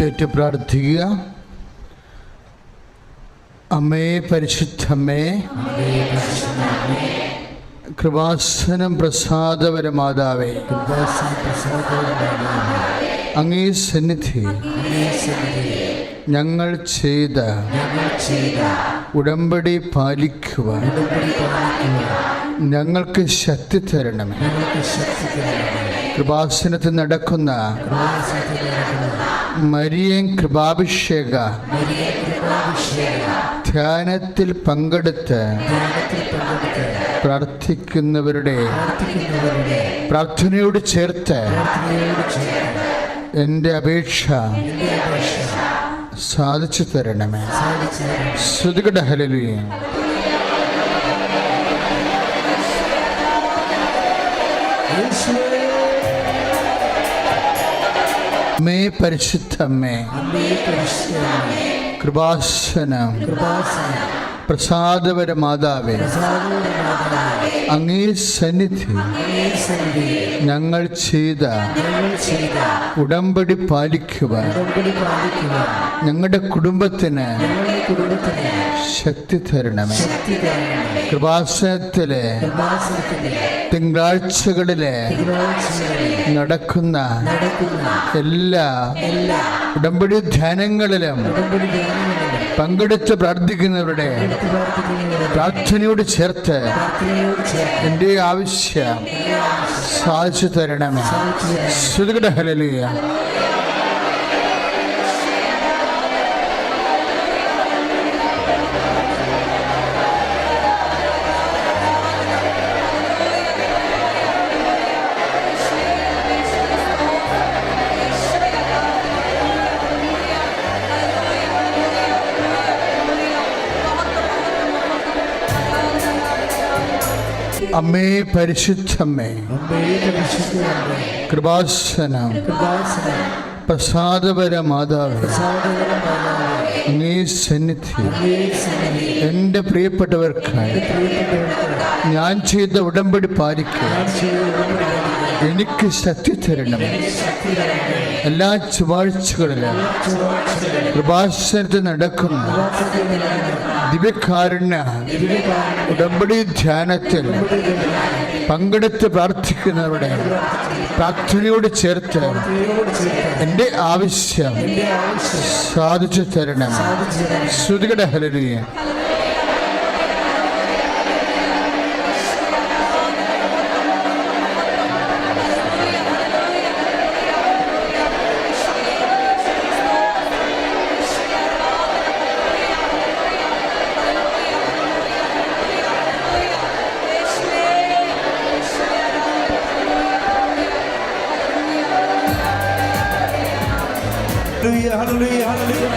ഏറ്റു പ്രാർത്ഥിക്കുക. അമ്മേ, പരിശുദ്ധമ്മേ, കൃപാസനം പ്രസാദപരമാതാവേ, അങ്ങേ സന്നിധി ഞങ്ങൾ ചെയ്ത ഉടമ്പടി പാലിക്കുവാൻ ഞങ്ങൾക്ക് ശക്തി തരണമേ. കൃപാസനത്തിൽ നടക്കുന്ന മരിയൻ കൃപാഭിഷേക ധ്യാനത്തിൽ പങ്കെടുത്ത് പ്രാർത്ഥിക്കുന്നവരുടെ പ്രാർത്ഥനയോട് ചേർത്ത് എൻ്റെ അപേക്ഷ സാധിച്ചു തരണമേ. സ്തുതിക്കട്ടെ. ഹല്ലേലൂയ. അമ്മേ, പരിശുദ്ധമ്മേ, കൃപാസനം പ്രസാദപരമാതാവേ, അങ്ങേ സന്നിധി ഞങ്ങൾ ചെയ്ത ഉടമ്പടി പാലിക്കുവാൻ ഞങ്ങളുടെ കുടുംബത്തിന് ശക്തി തരണമേ. കൃപാസനത്തിലെ തിങ്കളാഴ്ചകളിലെ നടക്കുന്ന എല്ലാ ഉടമ്പടി ധ്യാനങ്ങളിലും പങ്കെടുത്ത് പ്രാർത്ഥിക്കുന്നവരുടെ പ്രാർത്ഥനയോട് ചേർത്ത് എൻ്റെ ആവശ്യം സാധിച്ചു തരണമേ. സ്തുതിക്കട്ടെ. ഹല്ലേലൂയ. അമ്മേ, പരിശുദ്ധമ്മേ, കൃപാസനം പ്രസാദപരമാതാവേ, അങ്ങേ സന്നിധി എൻ്റെ പ്രിയപ്പെട്ടവർക്കായി ഞാൻ ചെയ്ത ഉടമ്പടി പാലിക്കുക എനിക്ക് ശക്തി തരണം. എല്ലാ ചൊവ്വാഴ്ചകളിലും കൃപാസനത്തിൽ നടക്കുന്ന ദിവ്യകാരുണ്യ ഉടമ്പടി ധ്യാനത്തിൽ പങ്കെടുത്ത് പ്രാർത്ഥിക്കുന്നവരുടെ പ്രാർത്ഥനയോട് ചേർത്ത് എൻ്റെ ആവശ്യം സാധിച്ചു തരണം. സ്തുതിക്കട്ടെ. ഹല്ലേലൂയ. Hallelujah, hallelujah,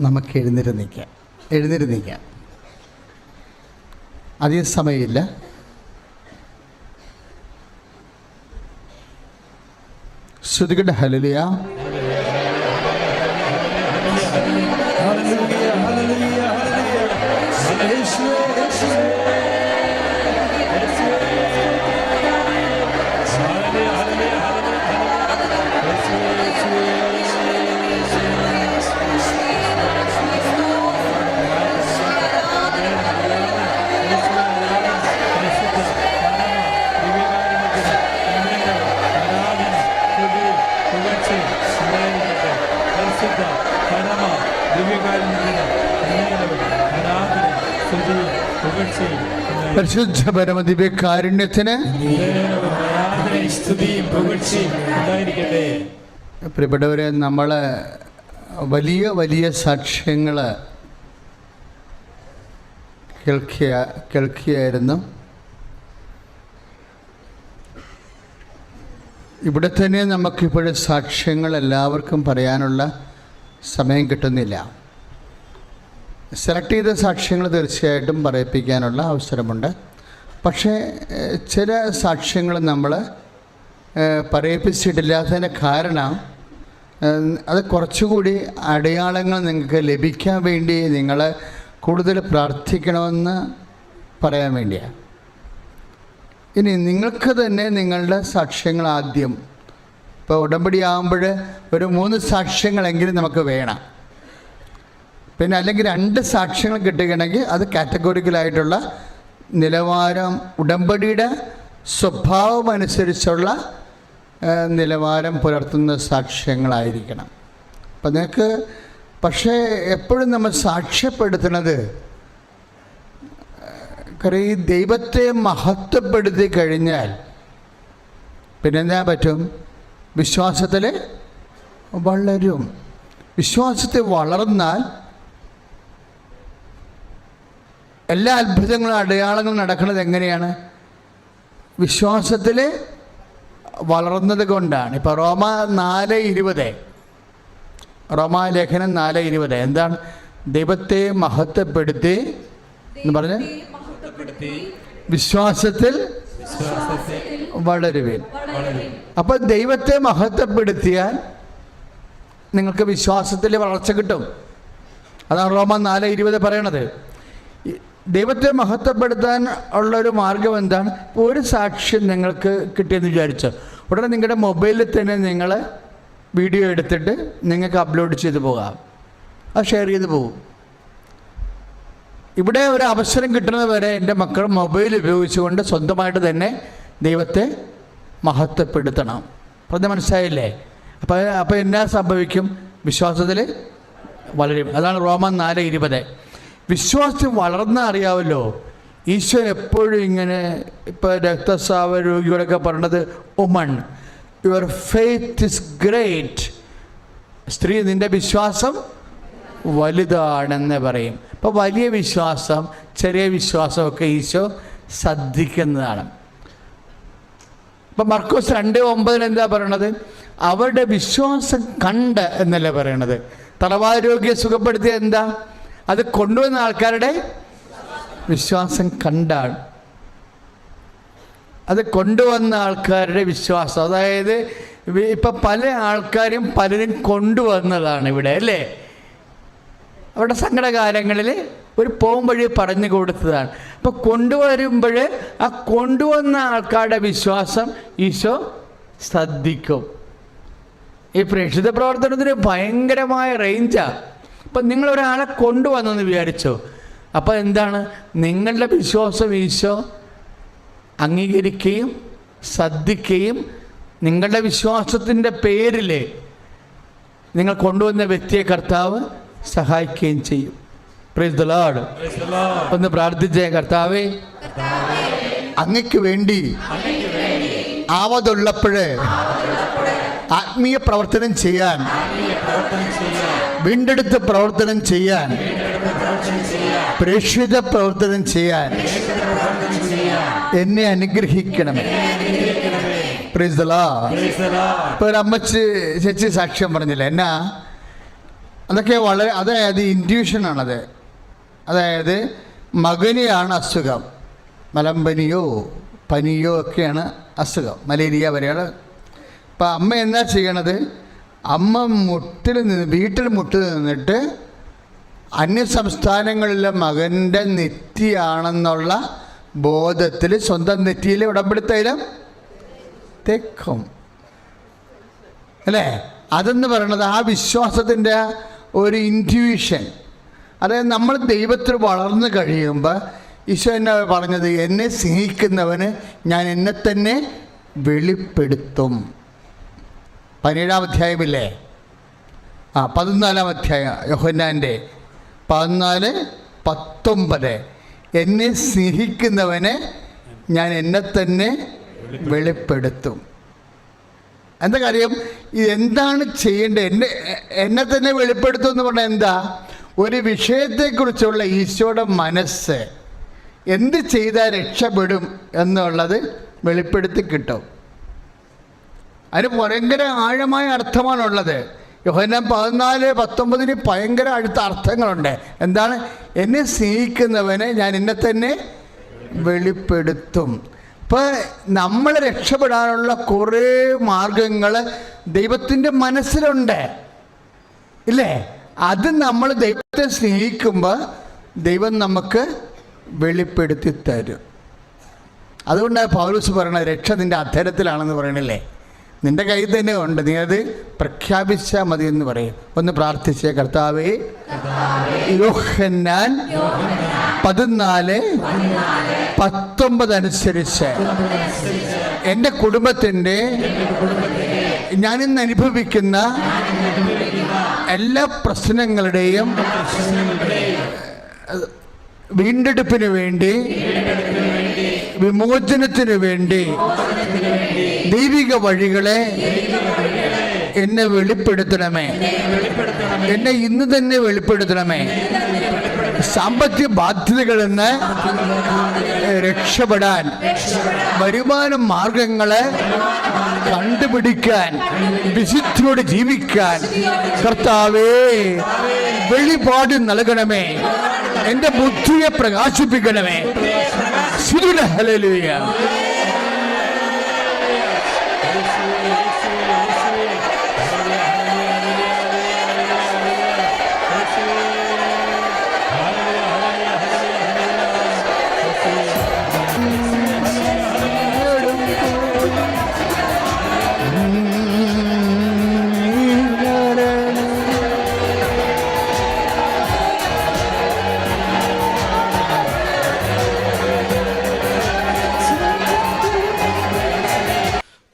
നമുക്ക് എഴുന്നേറ്റ് നിൽക്കാം. അധികം സമയമില്ല. ശ്രുതികട്ടെ. ഹല്ലേലൂയ. പരിശുദ്ധ പരമദിവ്യകാരുണ്യത്തിന് പ്രിയപ്പെട്ടവരെ, നമ്മൾ വലിയ വലിയ സാക്ഷ്യങ്ങൾ കേൾക്കുകയായിരുന്നു. ഇവിടെ തന്നെ നമുക്കിപ്പോഴും സാക്ഷ്യങ്ങൾ എല്ലാവർക്കും പറയാനുള്ള സമയം കിട്ടുന്നില്ല. സെലക്ട് ചെയ്ത സാക്ഷ്യങ്ങൾ തീർച്ചയായിട്ടും പറയിപ്പിക്കാനുള്ള അവസരമുണ്ട്. പക്ഷേ ചില സാക്ഷ്യങ്ങൾ നമ്മൾ പറയിപ്പിച്ചിട്ടില്ലാത്തതിൻ്റെ കാരണം അത് കുറച്ചുകൂടി അടയാളങ്ങൾ നിങ്ങൾക്ക് ലഭിക്കാൻ വേണ്ടി നിങ്ങൾ കൂടുതൽ പ്രാർത്ഥിക്കണമെന്ന് പറയാൻ വേണ്ടിയാണ്. ഇനി നിങ്ങൾക്ക് തന്നെ നിങ്ങളുടെ സാക്ഷ്യങ്ങൾ ആദ്യം, ഇപ്പോൾ ഉടമ്പടി ആകുമ്പോൾ ഒരു 3 സാക്ഷ്യങ്ങളെങ്കിലും നമുക്ക് വേണം. പിന്നെ അല്ലെങ്കിൽ 2 സാക്ഷ്യങ്ങൾ കിട്ടുകയാണെങ്കിൽ അത് കാറ്റഗോറിക്കലായിട്ടുള്ള നിലവാരം, ഉടമ്പടിയുടെ സ്വഭാവം അനുസരിച്ചുള്ള നിലവാരം പുലർത്തുന്ന സാക്ഷ്യങ്ങളായിരിക്കണം. അപ്പം നിങ്ങൾക്ക് പക്ഷേ എപ്പോഴും നമ്മൾ സാക്ഷ്യപ്പെടുത്തുന്നത് ഈ ദൈവത്തെ മഹത്വപ്പെടുത്തി കഴിഞ്ഞാൽ പിന്നെന്താ പറ്റും? വിശ്വാസത്തിൽ വളരും. വിശ്വാസത്തിൽ വളർന്നാൽ എല്ലാ അത്ഭുതങ്ങളും അടയാളങ്ങളും നടക്കുന്നത് എങ്ങനെയാണ്? വിശ്വാസത്തിൽ വളർന്നത് കൊണ്ടാണ്. ഇപ്പോൾ റോമാലേഖനം 4:20 എന്താണ്? ദൈവത്തെ മഹത്വപ്പെടുത്തി എന്ന് പറഞ്ഞ് വിശ്വാസത്തിൽ വളരുവിൻ. അപ്പോൾ ദൈവത്തെ മഹത്വപ്പെടുത്തിയാൽ നിങ്ങൾക്ക് വിശ്വാസത്തിൽ വളർച്ച കിട്ടും. അതാണ് റോമ 4:20 പറയണത്. ദൈവത്തെ മഹത്വപ്പെടുത്താൻ ഉള്ളൊരു മാർഗം എന്താണ്? ഒരു സാക്ഷ്യം നിങ്ങൾക്ക് കിട്ടിയെന്ന് വിചാരിച്ചോ, ഉടനെ നിങ്ങളുടെ മൊബൈലിൽ തന്നെ നിങ്ങൾ വീഡിയോ എടുത്തിട്ട് നിങ്ങൾക്ക് അപ്ലോഡ് ചെയ്ത് പോകാം, അത് ഷെയർ ചെയ്ത് പോകും. ഇവിടെ ഒരു അവസരം കിട്ടുന്നത് വരെ എൻ്റെ മക്കൾ മൊബൈൽ ഉപയോഗിച്ചുകൊണ്ട് സ്വന്തമായിട്ട് തന്നെ ദൈവത്തെ മഹത്വപ്പെടുത്തണം. പറഞ്ഞ മനസ്സിലായില്ലേ? അപ്പോൾ എന്നാ സംഭവിക്കും? വിശ്വാസത്തിൽ വളരും. അതാണ് റോമ 4:20. വിശ്വാസത്തിൽ വളർന്നാൽ അറിയാമല്ലോ, ഈശോ എപ്പോഴും ഇങ്ങനെ, ഇപ്പോൾ രക്തസ്രാവ രോഗികളൊക്കെ പറഞ്ഞത്, woman your faith is great, സ്ത്രീ നിൻ്റെ വിശ്വാസം വലുതാണെന്ന് പറയും. അപ്പോൾ വലിയ വിശ്വാസം, ചെറിയ വിശ്വാസമൊക്കെ ഈശോ ശ്രദ്ധിക്കുന്നതാണ്. ഇപ്പം മർക്കോസ് 2:9 എന്താ പറയണത്? അവരുടെ വിശ്വാസം കണ്ട് എന്നല്ലേ പറയണത്. തളവായ രോഗിയെ സുഖപ്പെടുത്തിയ എന്താ? അത് കൊണ്ടുവന്ന ആൾക്കാരുടെ വിശ്വാസം കണ്ടാണ്. അത് കൊണ്ടുവന്ന ആൾക്കാരുടെ വിശ്വാസം, അതായത് ഇപ്പം പല ആൾക്കാരും പലരും കൊണ്ടുവന്നതാണ് ഇവിടെ, അല്ലേ? അവരുടെ സങ്കടകാലങ്ങളിൽ ഒരു പോകുമ്പഴി പറഞ്ഞു കൊടുത്തതാണ്. അപ്പോൾ കൊണ്ടുവരുമ്പോൾ ആ കൊണ്ടുവന്ന ആൾക്കാരുടെ വിശ്വാസം ഈശോ ശ്രദ്ധിക്കും. ഈ പ്രേക്ഷിത പ്രവർത്തനത്തിന് ഭയങ്കരമായ റേഞ്ചാണ്. അപ്പം നിങ്ങളൊരാളെ കൊണ്ടുവന്നെന്ന് വിചാരിച്ചോ, അപ്പോൾ എന്താണ്? നിങ്ങളുടെ വിശ്വാസം ഈശോ അംഗീകരിക്കുകയും ശ്രദ്ധിക്കുകയും നിങ്ങളുടെ വിശ്വാസത്തിൻ്റെ പേരിൽ നിങ്ങൾ കൊണ്ടുവന്ന വ്യക്തിയെ കർത്താവ് സഹായിക്കുകയും ചെയ്യും. Praise the Lord. ഒന്ന് പ്രാർത്ഥിച്ചേ. കർത്താവേ, അങ്ങയ്ക്ക് വേണ്ടി ആവതുള്ളപ്പോഴേ ആത്മീയ പ്രവർത്തനം ചെയ്യാൻ, വീണ്ടെടുത്ത് പ്രവർത്തനം ചെയ്യാൻ, പ്രേക്ഷിത പ്രവർത്തനം ചെയ്യാൻ എന്നെ അനുഗ്രഹിക്കണമേ. Praise the Lord. ഇപ്പോൾ ഒരു അമ്മച്ചി ചേച്ചി സാക്ഷ്യം പറഞ്ഞില്ല എന്നാ, അതൊക്കെ വളരെ, അതായത് ഇൻഡ്യൂഷനാണത്. അതായത് മകനെയാണ് അസുഖം, മലമ്പനിയോ പനിയോ ഒക്കെയാണ് അസുഖം, മലേറിയ വരെയാണ്. അപ്പം അമ്മ എന്താ ചെയ്യണത്? അമ്മ വീട്ടിൽ മുട്ടിൽ നിന്നിട്ട് അന്യസംസ്ഥാനങ്ങളിലെ മകൻ്റെ നെറ്റിയാണെന്നുള്ള ബോധത്തിൽ സ്വന്തം നെറ്റിയിൽ ഉടമ്പടി തൈലം തേക്കും, അല്ലേ? അതെന്ന് പറയണത് ആ വിശ്വാസത്തിൻ്റെ ഒരു ഇൻറ്റ്യൂഷൻ. അതായത് നമ്മൾ ദൈവത്തിൽ വളർന്നു കഴിയുമ്പോൾ ഈശോ എന്നാ പറഞ്ഞത്? എന്നെ സ്നേഹിക്കുന്നവന് ഞാൻ എന്നെ തന്നെ വെളിപ്പെടുത്തും. 17-ാം അധ്യായമില്ലേ? 14-ാം അധ്യായം യോഹന്നാൻ്റെ 14:19 എന്നെ സ്നേഹിക്കുന്നവനെ ഞാൻ എന്നെ തന്നെ വെളിപ്പെടുത്തും. എന്താ കാര്യം? ഇതെന്താണ് ചെയ്യേണ്ടത്? എന്നെ തന്നെ വെളിപ്പെടുത്തും എന്ന് പറഞ്ഞാൽ എന്താ? ഒരു വിഷയത്തെക്കുറിച്ചുള്ള ഈശോയുടെ മനസ്സ്, എന്ത് ചെയ്താൽ രക്ഷപ്പെടും എന്നുള്ളത് വെളിപ്പെടുത്തി കിട്ടും. അതിന് ഭയങ്കര ആഴമായ അർത്ഥമാണുള്ളത്. യോഹന്നാൻ 14:19 ഭയങ്കര അടുത്ത അർത്ഥങ്ങളുണ്ട്. എന്താണ്? എന്നെ സ്നേഹിക്കുന്നവനെ ഞാൻ എന്നെ തന്നെ വെളിപ്പെടുത്തും. ഇപ്പം നമ്മൾ രക്ഷപ്പെടാനുള്ള കുറേ മാർഗങ്ങൾ ദൈവത്തിൻ്റെ മനസ്സിലുണ്ട്, ഇല്ലേ? അത് നമ്മൾ ദൈവത്തെ സ്നേഹിക്കുമ്പോൾ ദൈവം നമുക്ക് വെളിപ്പെടുത്തി തരും. അതുകൊണ്ടാണ് പൗലോസ് പറയണത് രക്ഷ നിൻ്റെ അധരത്തിലാണെന്ന് പറയണില്ലേ? നിൻ്റെ കയ്യിൽ തന്നെ ഉണ്ട്, നീ അത് പ്രഖ്യാപിച്ചാൽ മതി എന്ന് പറയും. ഒന്ന് പ്രാർത്ഥിച്ചേ. കർത്താവേ, യോഹന്നാൻ 14:19 അനുസരിച്ച് എൻ്റെ കുടുംബത്തിൻ്റെ ഞാനിന്ന് അനുഭവിക്കുന്ന എല്ലാ പ്രശ്നങ്ങളുടെയും വീണ്ടെടുപ്പിന് വേണ്ടി, വിമോചനത്തിന് വേണ്ടി ദൈവിക വഴികളെ എന്നെ വെളിപ്പെടുത്തണമേ. എന്നെ ഇന്ന് തന്നെ വെളിപ്പെടുത്തണമേ. സാമ്പത്തിക ബാധ്യതകളിൽ നിന്ന് രക്ഷപ്പെടാൻ വരുമാന മാർഗങ്ങളെ കണ്ടുപിടിക്കാൻ, വിശുദ്ധിയോട് ജീവിക്കാൻ കർത്താവേ വെളിപാട് നൽകണമേ. എൻ്റെ ബുദ്ധിയെ പ്രകാശിപ്പിക്കണമേ. ഹല്ലേലൂയ.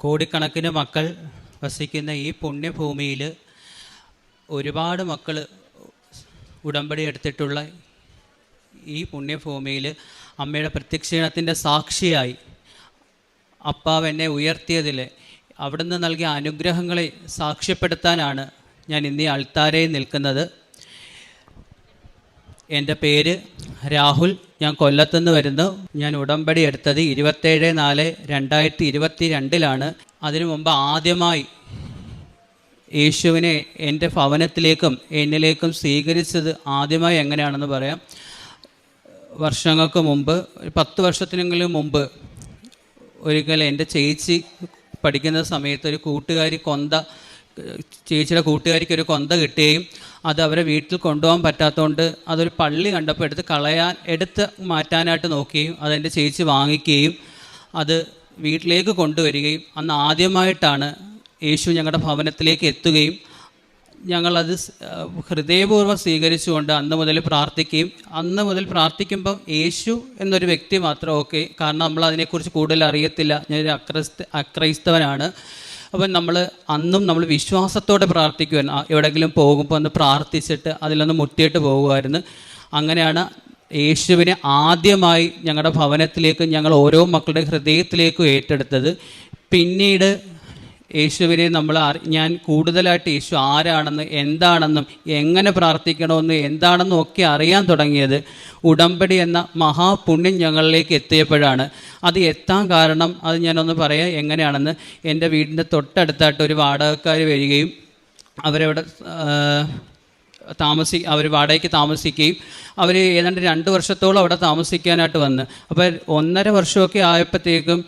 കോടിക്കണക്കിന് മക്കൾ വസിക്കുന്ന ഈ പുണ്യഭൂമിയിൽ ഒരുപാട് മക്കൾ ഉടമ്പടി എടുത്തിട്ടുള്ള ഈ പുണ്യഭൂമിയിൽ അമ്മയുടെ പ്രത്യക്ഷീണത്തിൻ്റെ സാക്ഷിയായി അപ്പാവ് എന്നെ ഉയർത്തിയതിൽ അവിടുന്ന് നൽകിയ അനുഗ്രഹങ്ങളെ സാക്ഷ്യപ്പെടുത്താനാണ് ഞാൻ ഇന്ന് ഈ അൾത്താരയിൽ നിൽക്കുന്നത്. എൻ്റെ പേര് രാഹുൽ. ഞാൻ കൊല്ലത്തുനിന്ന് വരുന്നു. ഞാൻ ഉടമ്പടി എടുത്തത് 27/4/2022 അതിനു മുമ്പ് ആദ്യമായി യേശുവിനെ എൻ്റെ ഭവനത്തിലേക്കും എന്നിലേക്കും സ്വീകരിച്ചത് ആദ്യമായി എങ്ങനെയാണെന്ന് പറയാം. വർഷങ്ങൾക്ക് മുമ്പ്, 10 വർഷത്തിനെങ്കിലും മുമ്പ്, ഒരിക്കൽ എൻ്റെ ചേച്ചി പഠിക്കുന്ന സമയത്ത് ഒരു കൂട്ടുകാരി ചേച്ചിയുടെ കൂട്ടുകാരിക്ക് ഒരു കൊന്ത കിട്ടുകയും അത് അവരെ വീട്ടിൽ കൊണ്ടുപോകാൻ പറ്റാത്തതുകൊണ്ട് അതൊരു പള്ളി കണ്ടപ്പോൾ എടുത്ത് മാറ്റാനായിട്ട് നോക്കുകയും അതെൻ്റെ ചേച്ചി വാങ്ങിക്കുകയും അത് വീട്ടിലേക്ക് കൊണ്ടുവരികയും അന്ന് ആദ്യമായിട്ടാണ് യേശു ഞങ്ങളുടെ ഭവനത്തിലേക്ക് എത്തുകയും ഞങ്ങളത് ഹൃദയപൂർവ്വം സ്വീകരിച്ചുകൊണ്ട് അന്ന് മുതൽ പ്രാർത്ഥിക്കുമ്പം യേശു എന്നൊരു വ്യക്തി മാത്രം ഓക്കെ. കാരണം നമ്മൾ അതിനെക്കുറിച്ച് കൂടുതൽ അറിയത്തില്ല. ഞാനൊരു അക്രൈസ്തവനാണ്. അപ്പം നമ്മൾ വിശ്വാസത്തോടെ പ്രാർത്ഥിക്കുവാൻ എവിടെയെങ്കിലും പോകുമ്പോൾ ഒന്ന് പ്രാർത്ഥിച്ചിട്ട് അതിലൊന്ന് മുട്ടിയിട്ട് പോകുമായിരുന്നു. അങ്ങനെയാണ് യേശുവിനെ ആദ്യമായി ഞങ്ങളുടെ ഭവനത്തിലേക്ക് ഞങ്ങൾ ഓരോ മക്കളുടെ ഹൃദയത്തിലേക്കും ഏറ്റെടുത്തത്. പിന്നീട് യേശുവിനെ ഞാൻ കൂടുതലായിട്ട് യേശു ആരാണെന്ന്, എന്താണെന്നും, എങ്ങനെ പ്രാർത്ഥിക്കണമെന്നും എന്താണെന്നും ഒക്കെ അറിയാൻ തുടങ്ങിയത് ഉടമ്പടി എന്ന മഹാപുണ്യം ഞങ്ങളിലേക്ക് എത്തിയപ്പോഴാണ്. അത് എത്താൻ കാരണം അത് ഞാനൊന്ന് പറയാം എങ്ങനെയാണെന്ന്. എൻ്റെ വീടിൻ്റെ തൊട്ടടുത്തായിട്ട് ഒരു വാടകക്കാർ വരികയും അവരവിടെ അവർ വാടകയ്ക്ക് താമസിക്കുകയും അവർ ഏതാണ്ട് 2 വർഷത്തോളം അവിടെ താമസിക്കാനായിട്ട് വന്ന്. അപ്പോൾ 1.5 വർഷമൊക്കെ ആയപ്പോഴത്തേക്കും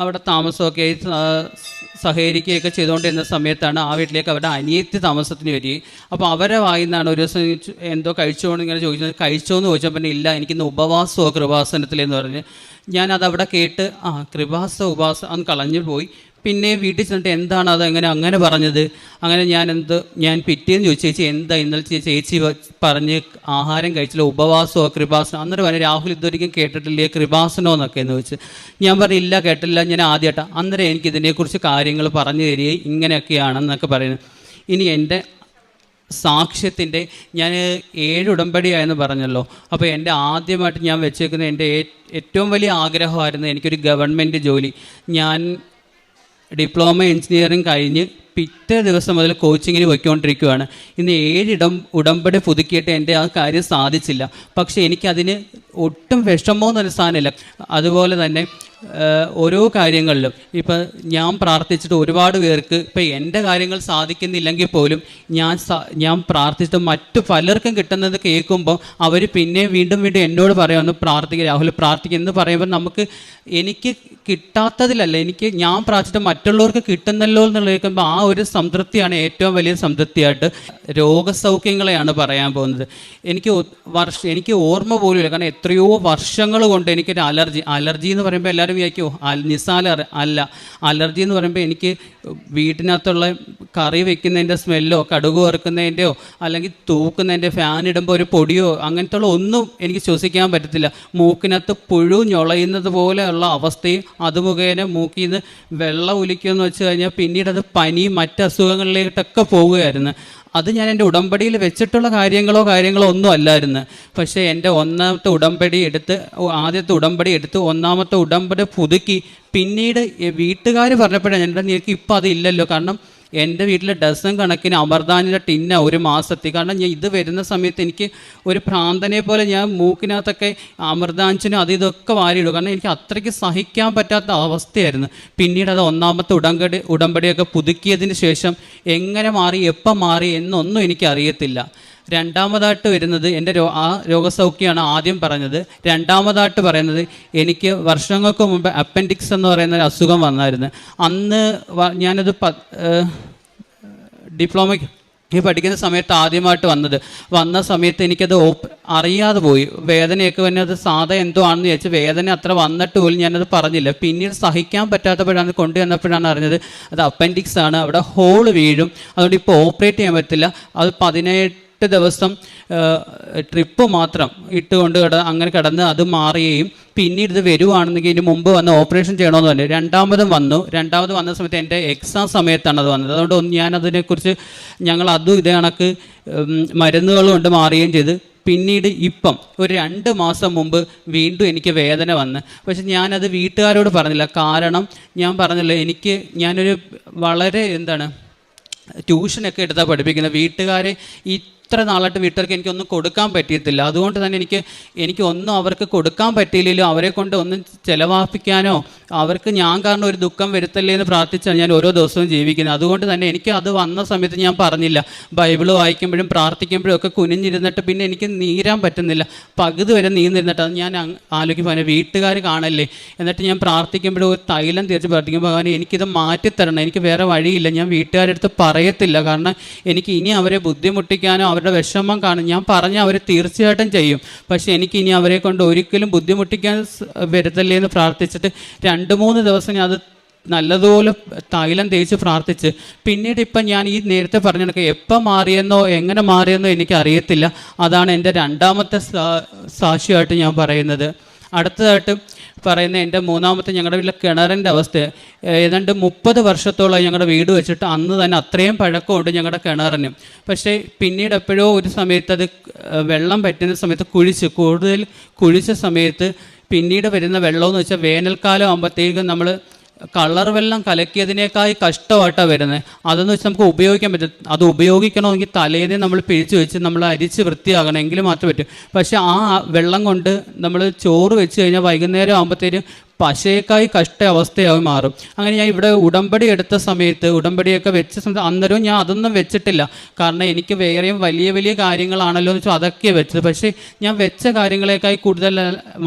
അവിടെ താമസമൊക്കെ ആയി സഹകരിക്കുകയൊക്കെ ചെയ്തുകൊണ്ടിരുന്ന സമയത്താണ് ആ വീട്ടിലേക്ക് അവരുടെ അനിയത്തി താമസത്തിന് വരികയും. അപ്പോൾ അവരെ വായിന്നാണ് ഒരു ദിവസം എന്തോ കഴിച്ചോന്ന് ഇങ്ങനെ ചോദിച്ചത്. കഴിച്ചോന്ന് ചോദിച്ചപ്പോൾ പിന്നെ ഇല്ല, എനിക്കിന്ന് ഉപവാസമോ കൃപാസനത്തിലെന്ന് പറഞ്ഞ് ഞാനതവിടെ കേട്ട് കൃപാസം അന്ന് കളഞ്ഞു പോയി. പിന്നെ വീട്ടിൽ ചെന്നിട്ട് എന്താണ് അത് അങ്ങനെ പറഞ്ഞത്? അങ്ങനെ ഞാൻ പിറ്റേന്ന് ചോദിച്ചു, ചേച്ചി എന്താ ഇന്നലെ ചേച്ചി പറഞ്ഞ് ആഹാരം കഴിച്ചില്ല, ഉപവാസമോ കൃപാസനോ? അന്നേരം പറഞ്ഞു, രാഹുൽ ഇതൊരിക്കലും കേട്ടിട്ടില്ലേ കൃപാസനോ എന്നൊക്കെ എന്ന് ചോദിച്ചു. ഞാൻ പറഞ്ഞില്ല, കേട്ടില്ല, ഞാൻ ആദ്യമായിട്ടാണ്. അന്നേരം എനിക്കിതിനെക്കുറിച്ച് കാര്യങ്ങൾ പറഞ്ഞു തരികയും ഇങ്ങനെയൊക്കെയാണെന്നൊക്കെ പറയുന്നത്. ഇനി എൻ്റെ സാക്ഷ്യത്തിൻ്റെ ഞാൻ 7 ഉടമ്പടിയായെന്ന് പറഞ്ഞല്ലോ. അപ്പോൾ എൻ്റെ ആദ്യമായിട്ട് ഞാൻ വെച്ചേക്കുന്ന എൻ്റെ ഏറ്റവും വലിയ ആഗ്രഹമായിരുന്നു എനിക്കൊരു ഗവൺമെൻറ് ജോലി. ഞാൻ ഡിപ്ലോമ എഞ്ചിനീയറിംഗ് കഴിഞ്ഞ് പിറ്റേ ദിവസം മുതൽ കോച്ചിങ്ങിന് പോയിക്കൊണ്ടിരിക്കുകയാണ്. ഇന്ന് 7 ഉടമ്പടി പുതുക്കിയിട്ട് എൻ്റെ ആ കാര്യം സാധിച്ചില്ല. പക്ഷേ എനിക്കതിന് ഒട്ടും വിഷമമൊന്നും സാധനമില്ല. അതുപോലെ തന്നെ ഓരോ കാര്യങ്ങളിലും ഇപ്പം ഞാൻ പ്രാർത്ഥിച്ചിട്ട് ഒരുപാട് പേർക്ക് ഇപ്പം എൻ്റെ കാര്യങ്ങൾ സാധിക്കുന്നില്ലെങ്കിൽ പോലും ഞാൻ പ്രാർത്ഥിച്ചിട്ട് മറ്റു പലർക്കും കിട്ടുന്നത് കേൾക്കുമ്പോൾ അവർ പിന്നെ വീണ്ടും എന്നോട് പറയാമെന്ന് പ്രാർത്ഥിക്കുക, രാഹുൽ പ്രാർത്ഥിക്കുക എന്ന് പറയുമ്പോൾ നമുക്ക് എനിക്ക് കിട്ടാത്തതിലല്ല, ഞാൻ പ്രാർത്ഥിച്ചിട്ട് മറ്റുള്ളവർക്ക് കിട്ടുന്നല്ലോ എന്നുള്ള കേൾക്കുമ്പോൾ ആ ഒരു സംതൃപ്തിയാണ് ഏറ്റവും വലിയ സംതൃപ്തിയായിട്ട്. രോഗസൗഖ്യങ്ങളെയാണ് പറയാൻ പോകുന്നത്. എനിക്ക് ഓർമ്മ പോലുമില്ല, കാരണം എത്രയോ വർഷങ്ങൾ കൊണ്ട് എനിക്കൊരു അലർജി എന്ന് പറയുമ്പോൾ എല്ലാവരും വിചാരിക്കുമോ നിസാല അല്ല. അലർജി എന്ന് പറയുമ്പോൾ എനിക്ക് വീട്ടിനകത്തുള്ള കറി വെക്കുന്നതിൻ്റെ സ്മെല്ലോ കടുക് വറുക്കുന്നതിൻ്റെയോ അല്ലെങ്കിൽ തൂക്കുന്നതിൻ്റെ ഫാൻ ഇടുമ്പോൾ ഒരു പൊടിയോ അങ്ങനത്തെ ഒന്നും എനിക്ക് ശ്വസിക്കാൻ പറ്റത്തില്ല. മൂക്കിനകത്ത് പുഴു ഞൊളയുന്നത് പോലെയുള്ള അവസ്ഥയും അത് മുഖേന മൂക്കിൽ നിന്ന് വെള്ളം ഒലിക്കുമെന്ന് വെച്ച് കഴിഞ്ഞാൽ പിന്നീട് അത് പനിയും മറ്റ് അസുഖങ്ങളിലേക്കൊക്കെ പോവുകയായിരുന്നു. അത് ഞാൻ എൻ്റെ ഉടമ്പടിയിൽ വെച്ചിട്ടുള്ള കാര്യങ്ങളോ ഒന്നും അല്ലായിരുന്നു. പക്ഷേ എൻ്റെ ആദ്യത്തെ ഉടമ്പടി എടുത്ത് ഒന്നാമത്തെ ഉടമ്പടി പുതുക്കി പിന്നീട് വീട്ടുകാർ പറഞ്ഞപ്പോഴാണ് നിനക്ക് ഇപ്പം അതില്ലല്ലോ, കാരണം എൻ്റെ വീട്ടിൽ ഡസൻ കണക്കിന് അമർദാനിൻ്റെ ടിന്ന ഒരു മാസത്തിൽ, കാരണം ഞാൻ ഇത് വരുന്ന സമയത്ത് എനിക്ക് ഒരു ഭ്രാന്തനെ പോലെ ഞാൻ മൂക്കിനകത്തൊക്കെ അമർദാഞ്ചിനും ഇതൊക്കെ വാരിയിടും, കാരണം എനിക്ക് അത്രയ്ക്ക് സഹിക്കാൻ പറ്റാത്ത അവസ്ഥയായിരുന്നു. പിന്നീട് അത് ഒന്നാമത്തെ ഉടമ്പടിയൊക്കെ പുതുക്കിയതിന് ശേഷം എങ്ങനെ മാറി എപ്പം മാറി എന്നൊന്നും എനിക്കറിയത്തില്ല. രണ്ടാമതായിട്ട് വരുന്നത് എൻ്റെ രോഗസൗഖ്യമാണ് ആദ്യം പറഞ്ഞത്. രണ്ടാമതായിട്ട് പറയുന്നത് എനിക്ക് വർഷങ്ങൾക്ക് മുമ്പ് അപ്പൻഡിക്സ് എന്ന് പറയുന്ന ഒരു അസുഖം വന്നായിരുന്നു. അന്ന് ഞാനത് ഡിപ്ലോമയ്ക്ക് പഠിക്കുന്ന സമയത്ത് ആദ്യമായിട്ട് വന്ന സമയത്ത് എനിക്കത് അറിയാതെ പോയി. വേദനയൊക്കെ തന്നെ അത് സാധാ എന്തോ ആണെന്ന് വിചാരിച്ച് വേദന അത്ര വന്നിട്ട് പോലും ഞാനത് പറഞ്ഞില്ല. പിന്നീട് സഹിക്കാൻ പറ്റാത്തപ്പോഴാണ് കൊണ്ടുവന്നപ്പോഴാണ് അറിഞ്ഞത് അത് അപ്പൻഡിക്സ് ആണ്, അവിടെ ഹോള് വീഴും, അതുകൊണ്ട് ഇപ്പോൾ ഓപ്പറേറ്റ് ചെയ്യാൻ പറ്റില്ല. അത് 18 ദിവസം ട്രിപ്പ് മാത്രം ഇട്ടുകൊണ്ട് അങ്ങനെ കിടന്ന് അത് മാറുകയും പിന്നീട് ഇത് വരുവാണെന്നെങ്കിൽ ഇതിന് മുമ്പ് വന്ന് ഓപ്പറേഷൻ ചെയ്യണമെന്ന് പറഞ്ഞു. രണ്ടാമത് വന്ന സമയത്ത് എൻ്റെ എക്സാം സമയത്താണ് അത് വന്നത്. അതുകൊണ്ട് ഞാനതിനെക്കുറിച്ച് അതും ഇതേ കണക്ക് മരുന്നുകൾ കൊണ്ട് മാറുകയും ചെയ്ത് പിന്നീട് ഇപ്പം ഒരു 2 മാസം മുമ്പ് വീണ്ടും എനിക്ക് വേദന വന്ന്. പക്ഷെ ഞാനത് വീട്ടുകാരോട് പറഞ്ഞില്ല. കാരണം ഞാൻ പറഞ്ഞില്ല, ഞാനൊരു വളരെ ട്യൂഷനൊക്കെ എടുത്താൽ പഠിപ്പിക്കുന്നത്. വീട്ടുകാരെ ഇത്ര നാളായിട്ട് വീട്ടുകാർക്ക് എനിക്കൊന്നും കൊടുക്കാൻ പറ്റിയിട്ടില്ല. അതുകൊണ്ട് തന്നെ എനിക്കൊന്നും അവർക്ക് കൊടുക്കാൻ പറ്റിയില്ലല്ലോ, അവരെ കൊണ്ട് ഒന്നും ചിലവാപ്പിക്കാനോ അവർക്ക് ഞാൻ കാരണം ഒരു ദുഃഖം വരുത്തല്ലേ എന്ന് പ്രാർത്ഥിച്ചാണ് ഞാൻ ഓരോ ദിവസവും ജീവിക്കുന്നത്. അതുകൊണ്ട് തന്നെ എനിക്ക് അത് വന്ന സമയത്ത് ഞാൻ പറഞ്ഞില്ല. ബൈബിള് വായിക്കുമ്പോഴും പ്രാർത്ഥിക്കുമ്പോഴും ഒക്കെ കുനിഞ്ഞിരുന്നിട്ട് പിന്നെ എനിക്ക് നീരാൻ പറ്റുന്നില്ല, പകുതി വരെ നീന്നിരുന്നിട്ട് അത് ഞാൻ ആലോചിക്കുമ്പോൾ വീട്ടുകാർ കാണല്ലേ. എന്നിട്ട് ഞാൻ പ്രാർത്ഥിക്കുമ്പോഴും ഒരു തൈലം തിരിച്ച് പ്രാർത്ഥിക്കുമ്പോൾ അങ്ങനെ എനിക്കിത് മാറ്റിത്തരണം, എനിക്ക് വേറെ വഴിയില്ല. ഞാൻ വീട്ടുകാരുടെ അടുത്ത് പറയത്തില്ല, കാരണം എനിക്ക് ഇനി അവരെ ബുദ്ധിമുട്ടിക്കാനോ അവരുടെ വിഷമം കാണും. ഞാൻ പറഞ്ഞാൽ അവർ തീർച്ചയായിട്ടും ചെയ്യും, പക്ഷേ എനിക്ക് ഇനി അവരെ കൊണ്ട് ഒരിക്കലും ബുദ്ധിമുട്ടിക്കാൻ വരുത്തല്ലേ എന്ന് പ്രാർത്ഥിച്ചിട്ട് 2-3 ദിവസം ഞാൻ അത് നല്ലതുപോലെ തൈലം തേച്ച് പ്രാർത്ഥിച്ച് പിന്നീട് ഇപ്പം ഞാൻ ഈ നേരത്തെ പറഞ്ഞ എപ്പോൾ മാറിയെന്നോ എങ്ങനെ മാറിയെന്നോ എനിക്കറിയത്തില്ല. അതാണ് എൻ്റെ രണ്ടാമത്തെ സാക്ഷ്യമായിട്ട് ഞാൻ പറയുന്നത്. അടുത്തതായിട്ട് പറയുന്ന എൻ്റെ മൂന്നാമത്തെ ഞങ്ങളുടെ വീട്ടിലെ കിണറിൻ്റെ അവസ്ഥ. ഏതാണ്ട് 30 വർഷത്തോളം ഞങ്ങളുടെ വീട് വെച്ചിട്ട് അന്ന് തന്നെ അത്രയും പഴക്കമുണ്ട് ഞങ്ങളുടെ കിണറിന്. പക്ഷേ പിന്നീട് എപ്പോഴോ ഒരു സമയത്ത് അത് വെള്ളം പറ്റുന്ന സമയത്ത് കൂടുതൽ കുഴിച്ച സമയത്ത് പിന്നീട് വരുന്ന വെള്ളമെന്ന് വെച്ചാൽ വേനൽക്കാലം ആകുമ്പോഴത്തേക്കും നമ്മൾ കളർ വെള്ളം കലക്കിയതിനേക്കാൾ കഷ്ടമായിട്ടാണ് വരുന്നത്. അതെന്ന് വെച്ചാൽ നമുക്ക് ഉപയോഗിക്കാൻ പറ്റും. അത് ഉപയോഗിക്കണമെങ്കിൽ തലേന്നേ നമ്മൾ പിഴിച്ച് വെച്ച് നമ്മൾ അരിച്ച് വൃത്തിയാകണം, എങ്കിലും മാത്രമേ പറ്റും. പക്ഷേ ആ വെള്ളം കൊണ്ട് നമ്മൾ ചോറ് വെച്ച് കഴിഞ്ഞാൽ വൈകുന്നേരം ആകുമ്പോഴത്തേനും പശയേക്കായി കഷ്ട അവസ്ഥയായി മാറും. അങ്ങനെ ഞാൻ ഇവിടെ ഉടമ്പടി എടുത്ത സമയത്ത് ഉടമ്പടിയൊക്കെ വെച്ച സമയത്ത് അന്നേരവും ഞാൻ അതൊന്നും വെച്ചിട്ടില്ല. കാരണം എനിക്ക് വേറെയും വലിയ വലിയ കാര്യങ്ങളാണല്ലോ എന്ന് വെച്ചാൽ അതൊക്കെ വെച്ചത്. പക്ഷേ ഞാൻ വെച്ച കാര്യങ്ങളേക്കായി കൂടുതൽ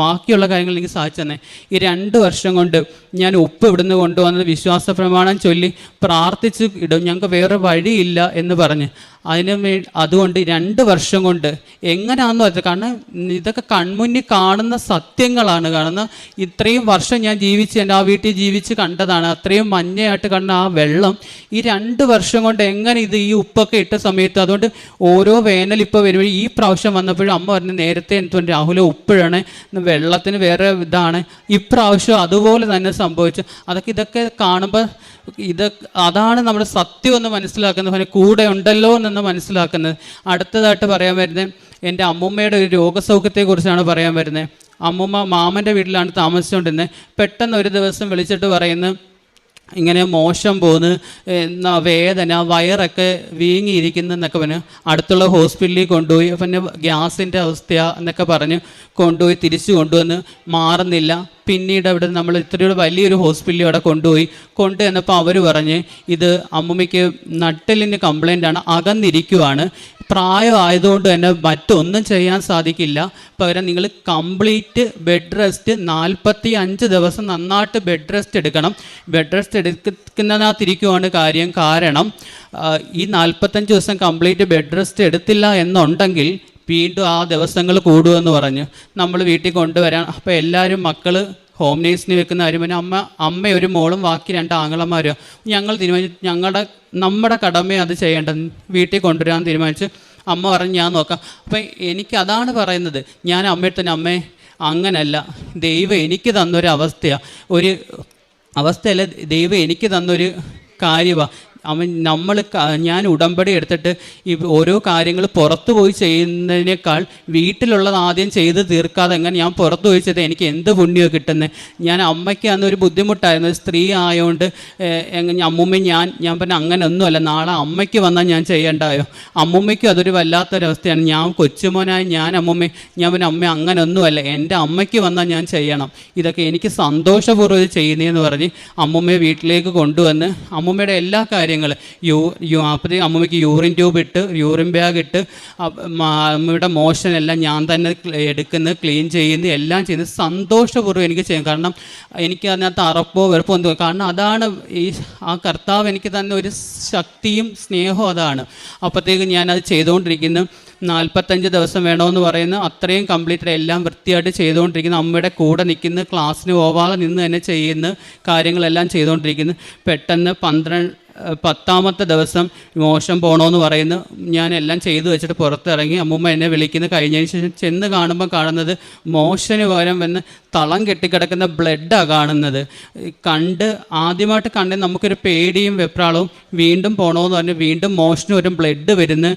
ബാക്കിയുള്ള കാര്യങ്ങൾ എനിക്ക് സാധിച്ചു തന്നെ. ഈ 2 വർഷം കൊണ്ട് ഞാൻ ഉപ്പ് ഇവിടുന്ന് കൊണ്ടുവന്നത് വിശ്വാസ പ്രമാണം ചൊല്ലി പ്രാർത്ഥിച്ച് ഇടും, ഞങ്ങൾക്ക് വേറെ വഴിയില്ല എന്ന് പറഞ്ഞ്. അതുകൊണ്ട് 2 വർഷം കൊണ്ട് എങ്ങനെയാണെന്ന് വെച്ചാൽ, കാരണം ഇതൊക്കെ കൺമുന്നിൽ കാണുന്ന സത്യങ്ങളാണ്. കാരണം ഇത്രയും വർഷം ഞാൻ എൻ്റെ ആ വീട്ടിൽ ജീവിച്ച് കണ്ടതാണ്. അത്രയും മഞ്ഞയായിട്ട് കണ്ട ആ വെള്ളം ഈ 2 വർഷം കൊണ്ട് എങ്ങനെ ഈ ഉപ്പൊക്കെ ഇട്ട സമയത്ത്, അതുകൊണ്ട് ഓരോ വേനൽ ഇപ്പോൾ വരുമ്പോൾ ഈ പ്രാവശ്യം വന്നപ്പോഴും അമ്മ പറഞ്ഞു നേരത്തെ എന്തുകൊണ്ട് രാഹുല ഉപ്പിഴണേ, വെള്ളത്തിന് വേറെ ഇതാണ്. ഇപ്രാവശ്യം അതുപോലെ തന്നെ സംഭവിച്ചു. ഇതൊക്കെ കാണുമ്പോൾ അതാണ് നമ്മുടെ സത്യം എന്ന് മനസ്സിലാക്കുന്നത്, കൂടെ ഉണ്ടല്ലോ എന്ന് മനസ്സിലാക്കുന്നത്. അടുത്തതായിട്ട് പറയാൻ വരുന്നത് എൻ്റെ അമ്മൂമ്മയുടെ ഒരു രോഗസൗഖ്യത്തെക്കുറിച്ചാണ് പറയാൻ വരുന്നത്. അമ്മൂമ്മ മാമൻ്റെ വീട്ടിലാണ് താമസിച്ചുകൊണ്ടിരുന്നത്. പെട്ടെന്ന് ഒരു ദിവസം വിളിച്ചിട്ട് പറയുന്നു, ഇങ്ങനെ മോശം പോന്ന്, വേദന, വയറൊക്കെ വീങ്ങിയിരിക്കുന്നു എന്നൊക്കെ പറഞ്ഞ് അടുത്തുള്ള ഹോസ്പിറ്റലിൽ കൊണ്ടുപോയി. പിന്നെ ഗ്യാസിൻ്റെ അവസ്ഥ എന്നൊക്കെ പറഞ്ഞ് കൊണ്ടുപോയി തിരിച്ചു കൊണ്ടുവന്ന് മാറുന്നില്ല. പിന്നീട് അവിടെ നമ്മൾ ഇത്രയൊരു വലിയൊരു ഹോസ്പിറ്റലിൽ അവിടെ കൊണ്ടുവന്നപ്പോൾ അവർ പറഞ്ഞ് ഇത് അമ്മൂമ്മയ്ക്ക് നട്ടെല്ലിന് കംപ്ലൈൻ്റാണ്, അകന്നിരിക്കുവാണ്, പ്രായമായതുകൊണ്ട് തന്നെ മറ്റൊന്നും ചെയ്യാൻ സാധിക്കില്ല, പകരം നിങ്ങൾ കംപ്ലീറ്റ് ബെഡ് റെസ്റ്റ് 45 ദിവസം നന്നായിട്ട് ബെഡ് റെസ്റ്റ് എടുക്കണം. ബെഡ് റെസ്റ്റ് എടുക്കുന്നതിനകത്തിരിക്കുവാണ് കാര്യം. കാരണം ഈ 45 ദിവസം കംപ്ലീറ്റ് ബെഡ് റെസ്റ്റ് എടുത്തില്ല എന്നുണ്ടെങ്കിൽ വീണ്ടും ആ ദിവസങ്ങൾ കൂടുമെന്ന് പറഞ്ഞ് നമ്മൾ വീട്ടിൽ കൊണ്ടുവരാൻ. അപ്പോൾ എല്ലാവരും മക്കൾ ഹോം നേഴ്സിന് വെക്കുന്ന കാര്യം പിന്നെ അമ്മ ഒരു മോളും ബാക്കി 2 ആങ്ങളമാരും ഞങ്ങൾ തീരുമാനിച്ചു നമ്മുടെ കടമയെ അത് ചെയ്യേണ്ടത്, വീട്ടിൽ കൊണ്ടുവരാൻ തീരുമാനിച്ച്. അമ്മ പറഞ്ഞ് ഞാൻ നോക്കാം. അപ്പം എനിക്കതാണ് പറയുന്നത്, ഞാൻ അമ്മയുടെ തന്നെ അമ്മേ അങ്ങനല്ല, ദൈവം എനിക്ക് തന്നൊരു അവസ്ഥയാണ്, ഒരു അവസ്ഥയല്ല, ദൈവം എനിക്ക് തന്നൊരു കാര്യമാണ്. ഞാൻ ഉടമ്പടി എടുത്തിട്ട് ഈ ഓരോ കാര്യങ്ങൾ പുറത്തു പോയി ചെയ്യുന്നതിനേക്കാൾ വീട്ടിലുള്ളത് ആദ്യം ചെയ്ത് തീർക്കാതെ എങ്ങനെ ഞാൻ പുറത്തു പോയി ചെയ്ത് എനിക്ക് എന്ത് പുണ്യമോ കിട്ടുന്നത്. ഞാൻ അമ്മയ്ക്ക് അന്നൊരു ബുദ്ധിമുട്ടായിരുന്നു, സ്ത്രീ ആയതുകൊണ്ട് അമ്മൂമ്മ ഞാൻ പറഞ്ഞ അങ്ങനെയൊന്നുമല്ല, നാളെ അമ്മയ്ക്ക് വന്നാൽ ഞാൻ ചെയ്യണ്ടായോ, അമ്മൂമ്മയ്ക്കും അതൊരു വല്ലാത്തൊരവസ്ഥയാണ്. ഞാൻ കൊച്ചുമോനായ അമ്മൂമ്മ ഞാൻ പറഞ്ഞ അമ്മ അങ്ങനെയൊന്നുമല്ല, എൻ്റെ അമ്മയ്ക്ക് വന്നാൽ ഞാൻ ചെയ്യണം, ഇതൊക്കെ എനിക്ക് സന്തോഷപൂർവ്വം ഇത് ചെയ്യുന്നതെന്ന് പറഞ്ഞ് അമ്മൂമ്മയെ വീട്ടിലേക്ക് കൊണ്ടുവന്ന് അമ്മൂമ്മയുടെ എല്ലാ കാര്യങ്ങളും അപ്പോഴത്തേക്ക് അമ്മൂമ്മയ്ക്ക് യൂറിൻ ട്യൂബ് ഇട്ട്, യൂറിൻ ബാഗ് ഇട്ട്, അമ്മയുടെ മോഷനെല്ലാം ഞാൻ തന്നെ എടുക്കുന്നത്, ക്ലീൻ ചെയ്യുന്നത്, എല്ലാം ചെയ്യുന്നത് സന്തോഷപൂർവ്വം എനിക്ക് ചെയ്യും. കാരണം എനിക്ക് അതിനകത്ത് അറപ്പോ വെറുപ്പോ ഒന്നും, കാരണം അതാണ് ആ കർത്താവ് എനിക്ക് തന്നെ ഒരു ശക്തിയും സ്നേഹവും അതാണ്. അപ്പോഴത്തേക്ക് ഞാനത് ചെയ്തുകൊണ്ടിരിക്കുന്നു. 45 ദിവസം വേണമെന്ന് പറയുന്നു, അത്രയും കംപ്ലീറ്റ് എല്ലാം വൃത്തിയായിട്ട് ചെയ്തുകൊണ്ടിരിക്കുന്നു. അമ്മയുടെ കൂടെ നിൽക്കുന്നു, ക്ലാസ്സിന് പോവാതെ നിന്ന് തന്നെ ചെയ്യുന്ന കാര്യങ്ങളെല്ലാം ചെയ്തുകൊണ്ടിരിക്കുന്നു. പെട്ടെന്ന് 10ാമത്തെ ദിവസം മോശം പോകണമെന്ന് പറയുന്നു. ഞാനെല്ലാം ചെയ്തു വെച്ചിട്ട് പുറത്തിറങ്ങി. അമ്മൂമ്മ എന്നെ വിളിക്കുന്നു. കഴിഞ്ഞതിന് ശേഷം ചെന്ന് കാണുമ്പോൾ കാണുന്നത് മോഷന് പകരം വന്ന് തളം കെട്ടിക്കിടക്കുന്ന ബ്ലഡാണ് കാണുന്നത്. ആദ്യമായിട്ട് കണ്ട് നമുക്കൊരു പേടിയും വെപ്രാളവും. വീണ്ടും പോകണമെന്ന് പറഞ്ഞ് വീണ്ടും മോഷന് വരും, ബ്ലഡ് വരുന്നു.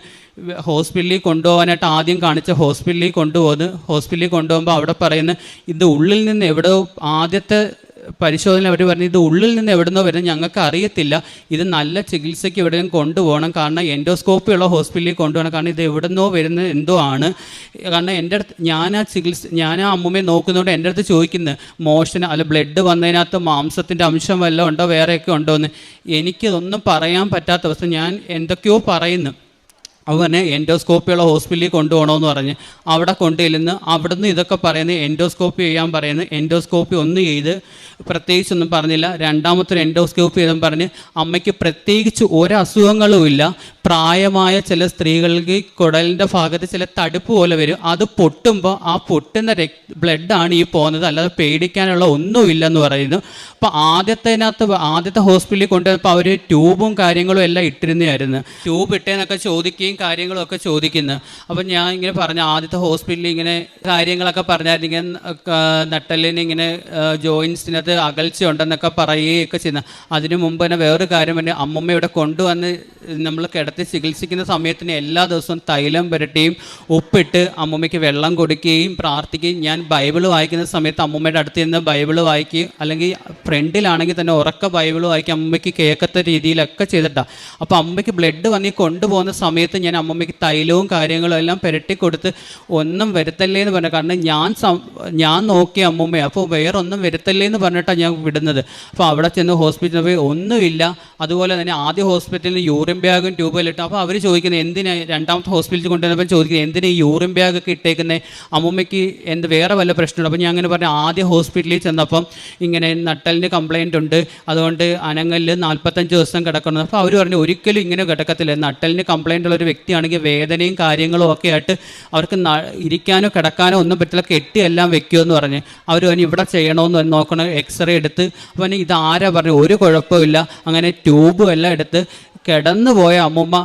ഹോസ്പിറ്റലിൽ കൊണ്ടുപോകാനായിട്ട് ആദ്യം കാണിച്ച ഹോസ്പിറ്റലിൽ കൊണ്ടുപോകുമ്പോൾ അവിടെ പറയുന്നത് ഇത് ഉള്ളിൽ നിന്ന് എവിടെയോ, ആദ്യത്തെ പരിശോധന അവർ പറഞ്ഞു ഇത് ഉള്ളിൽ നിന്ന് എവിടുന്നോ വരുന്നത് ഞങ്ങൾക്ക് അറിയത്തില്ല, ഇത് നല്ല ചികിത്സയ്ക്ക് എവിടെയും കൊണ്ടുപോകണം, കാരണം എൻഡോസ്കോപ്പി ഉള്ള ഹോസ്പിറ്റലിൽ കൊണ്ടുപോകണം, കാരണം ഇത് എവിടുന്നോ വരുന്നത് എന്തോ ആണ്. കാരണം എൻ്റെ അടുത്ത് ഞാൻ ആ അമ്മൂമ്മയെ നോക്കുന്നതുകൊണ്ട് എൻ്റെ അടുത്ത് ചോദിക്കുന്നത് മോഷൻ അല്ല ബ്ലഡ് വന്നതിനകത്ത് മാംസത്തിൻ്റെ അംശം വല്ലതും ഉണ്ടോ, വേറെയൊക്കെ ഉണ്ടോ എന്ന്. എനിക്കിതൊന്നും പറയാൻ പറ്റാത്ത അവസ്ഥ. ഞാൻ എന്തൊക്കെയോ പറയുന്നു. അവനെ എൻഡോസ്കോപ്പിയുള്ള ഹോസ്പിറ്റലിൽ കൊണ്ടുപോകണമെന്ന് പറഞ്ഞ് അവിടെ കൊണ്ടുചെല്ലുന്നു. അവിടുന്ന് ഇതൊക്കെ പറയുന്നത് എൻഡോസ്കോപ്പി ചെയ്യാൻ പറയുന്നത്. എൻഡോസ്കോപ്പി ഒന്ന് ചെയ്ത് പ്രത്യേകിച്ചൊന്നും പറഞ്ഞില്ല. രണ്ടാമത്തെ എൻഡോസ്കോപ്പി ചെയ്തെന്ന് പറഞ്ഞ് അമ്മയ്ക്ക് പ്രത്യേകിച്ച് ഒരസുഖങ്ങളും ഇല്ല. പ്രായമായ ചില സ്ത്രീകൾക്ക് കുടലിൻ്റെ ഭാഗത്ത് ചില തടുപ്പ് പോലെ വരും, അത് പൊട്ടുമ്പോൾ ആ പൊട്ടുന്ന ബ്ലഡാണ് ഈ പോകുന്നത്, അല്ലാതെ പേടിക്കാനുള്ള ഒന്നുമില്ലെന്ന് പറയുന്നു. അപ്പോൾ ആദ്യത്തെ ഹോസ്പിറ്റലിൽ കൊണ്ടുവന്നപ്പോൾ അവർ ട്യൂബും കാര്യങ്ങളും എല്ലാം ഇട്ടിരുന്നതായിരുന്നു. ട്യൂബ് ഇട്ടേന്നൊക്കെ ചോദിക്കുകയും കാര്യങ്ങളും ഒക്കെ ചോദിക്കുന്നത്. അപ്പം ഞാൻ ഇങ്ങനെ പറഞ്ഞു ആദ്യത്തെ ഹോസ്പിറ്റലിൽ ഇങ്ങനെ കാര്യങ്ങളൊക്കെ പറഞ്ഞായിരുന്നു, ഇങ്ങനെ നട്ടലിന് ഇങ്ങനെ ജോയിൻസിനകത്ത് അകൽച്ച ഉണ്ടെന്നൊക്കെ പറയുകയൊക്കെ ചെയ്യുന്നത്. അതിനു മുമ്പ് തന്നെ വേറൊരു കാര്യം പറഞ്ഞാൽ അമ്മമ്മ ഇവിടെ കൊണ്ടുവന്ന് നമ്മൾ കിടത്തി ചികിത്സിക്കുന്ന സമയത്തിന് എല്ലാ ദിവസവും തൈലം പുരട്ടിയും ഉപ്പിട്ട് അമ്മമ്മയ്ക്ക് വെള്ളം കൊടുക്കുകയും പ്രാർത്ഥിക്കുകയും. ഞാൻ ബൈബിൾ വായിക്കുന്ന സമയത്ത് അമ്മമ്മയുടെ അടുത്ത് നിന്ന് ബൈബിൾ വായിക്കുകയും, അല്ലെങ്കിൽ ഫ്രണ്ടിലാണെങ്കിൽ തന്നെ ഉറക്ക ബൈബിൾ വായിക്കുക, അമ്മയ്ക്ക് കേൾക്കത്ത രീതിയിലൊക്കെ ചെയ്തിട്ടാണ്. അപ്പോൾ അമ്മയ്ക്ക് ബ്ലഡ് വന്നി കൊണ്ടുപോകുന്ന സമയത്ത് ഞാൻ അമ്മമ്മയ്ക്ക് തൈലവും കാര്യങ്ങളും എല്ലാം പുരട്ടി കൊടുത്ത് ഒന്നും വരുത്തല്ലേ എന്ന് പറഞ്ഞു. കാരണം ഞാൻ നോക്കിയ അമ്മമ്മയെ, അപ്പോൾ വേറൊന്നും വരുത്തല്ലേ എന്ന് പറഞ്ഞിട്ടാണ് ഞാൻ വിടുന്നത്. അപ്പോൾ അവിടെ ചെന്ന് ഹോസ്പിറ്റലിൽ പോയി ഒന്നുമില്ല. അതുപോലെ തന്നെ ആദ്യ ഹോസ്പിറ്റലിൽ യൂറിൻ ബാഗും ട്യൂബെല്ലാം ഇട്ടു. അപ്പോൾ അവർ ചോദിക്കുന്നത് എന്തിനാ, രണ്ടാമത്തെ ഹോസ്പിറ്റലിൽ കൊണ്ടുവന്നപ്പോൾ ചോദിക്കുന്നത് എന്തിനാ ഈ യൂറിൻ ബാഗൊക്കെ ഇട്ടേക്കുന്നത്, അമ്മമ്മയ്ക്ക് വേറെ വല്ല പ്രശ്നമുണ്ട്. അപ്പോൾ ഞാൻ അങ്ങനെ പറഞ്ഞു ആദ്യ ഹോസ്പിറ്റലിൽ ചെന്നപ്പം ഇങ്ങനെ നട്ടലിന് കംപ്ലയിൻ്റ് ഉണ്ട്, അതുകൊണ്ട് അനങ്ങലിൽ 45 ദിവസം കിടക്കണം. അപ്പോൾ അവർ പറഞ്ഞു ഒരിക്കലും ഇങ്ങനെ കിടക്കത്തില്ല, നട്ടലിന് കംപ്ലയിൻ്റ് ഉള്ളൊരു വ്യക്തിയാണെങ്കിൽ വേദനയും കാര്യങ്ങളും ഒക്കെ ആയിട്ട് അവർക്ക് ഇരിക്കാനോ കിടക്കാനോ ഒന്നും പറ്റില്ല, കെട്ടിയെല്ലാം വെക്കുമെന്ന് പറഞ്ഞ്. അവർ പറഞ്ഞു ഇവിടെ ചെയ്യണമെന്ന് നോക്കണം, എക്സ്റേ എടുത്ത്. അപ്പം ഇതാരാ പറഞ്ഞു ഒരു കുഴപ്പമില്ല. അങ്ങനെ ട്യൂബും എല്ലാം എടുത്ത് കിടന്നുപോയ അമ്മൂമ്മ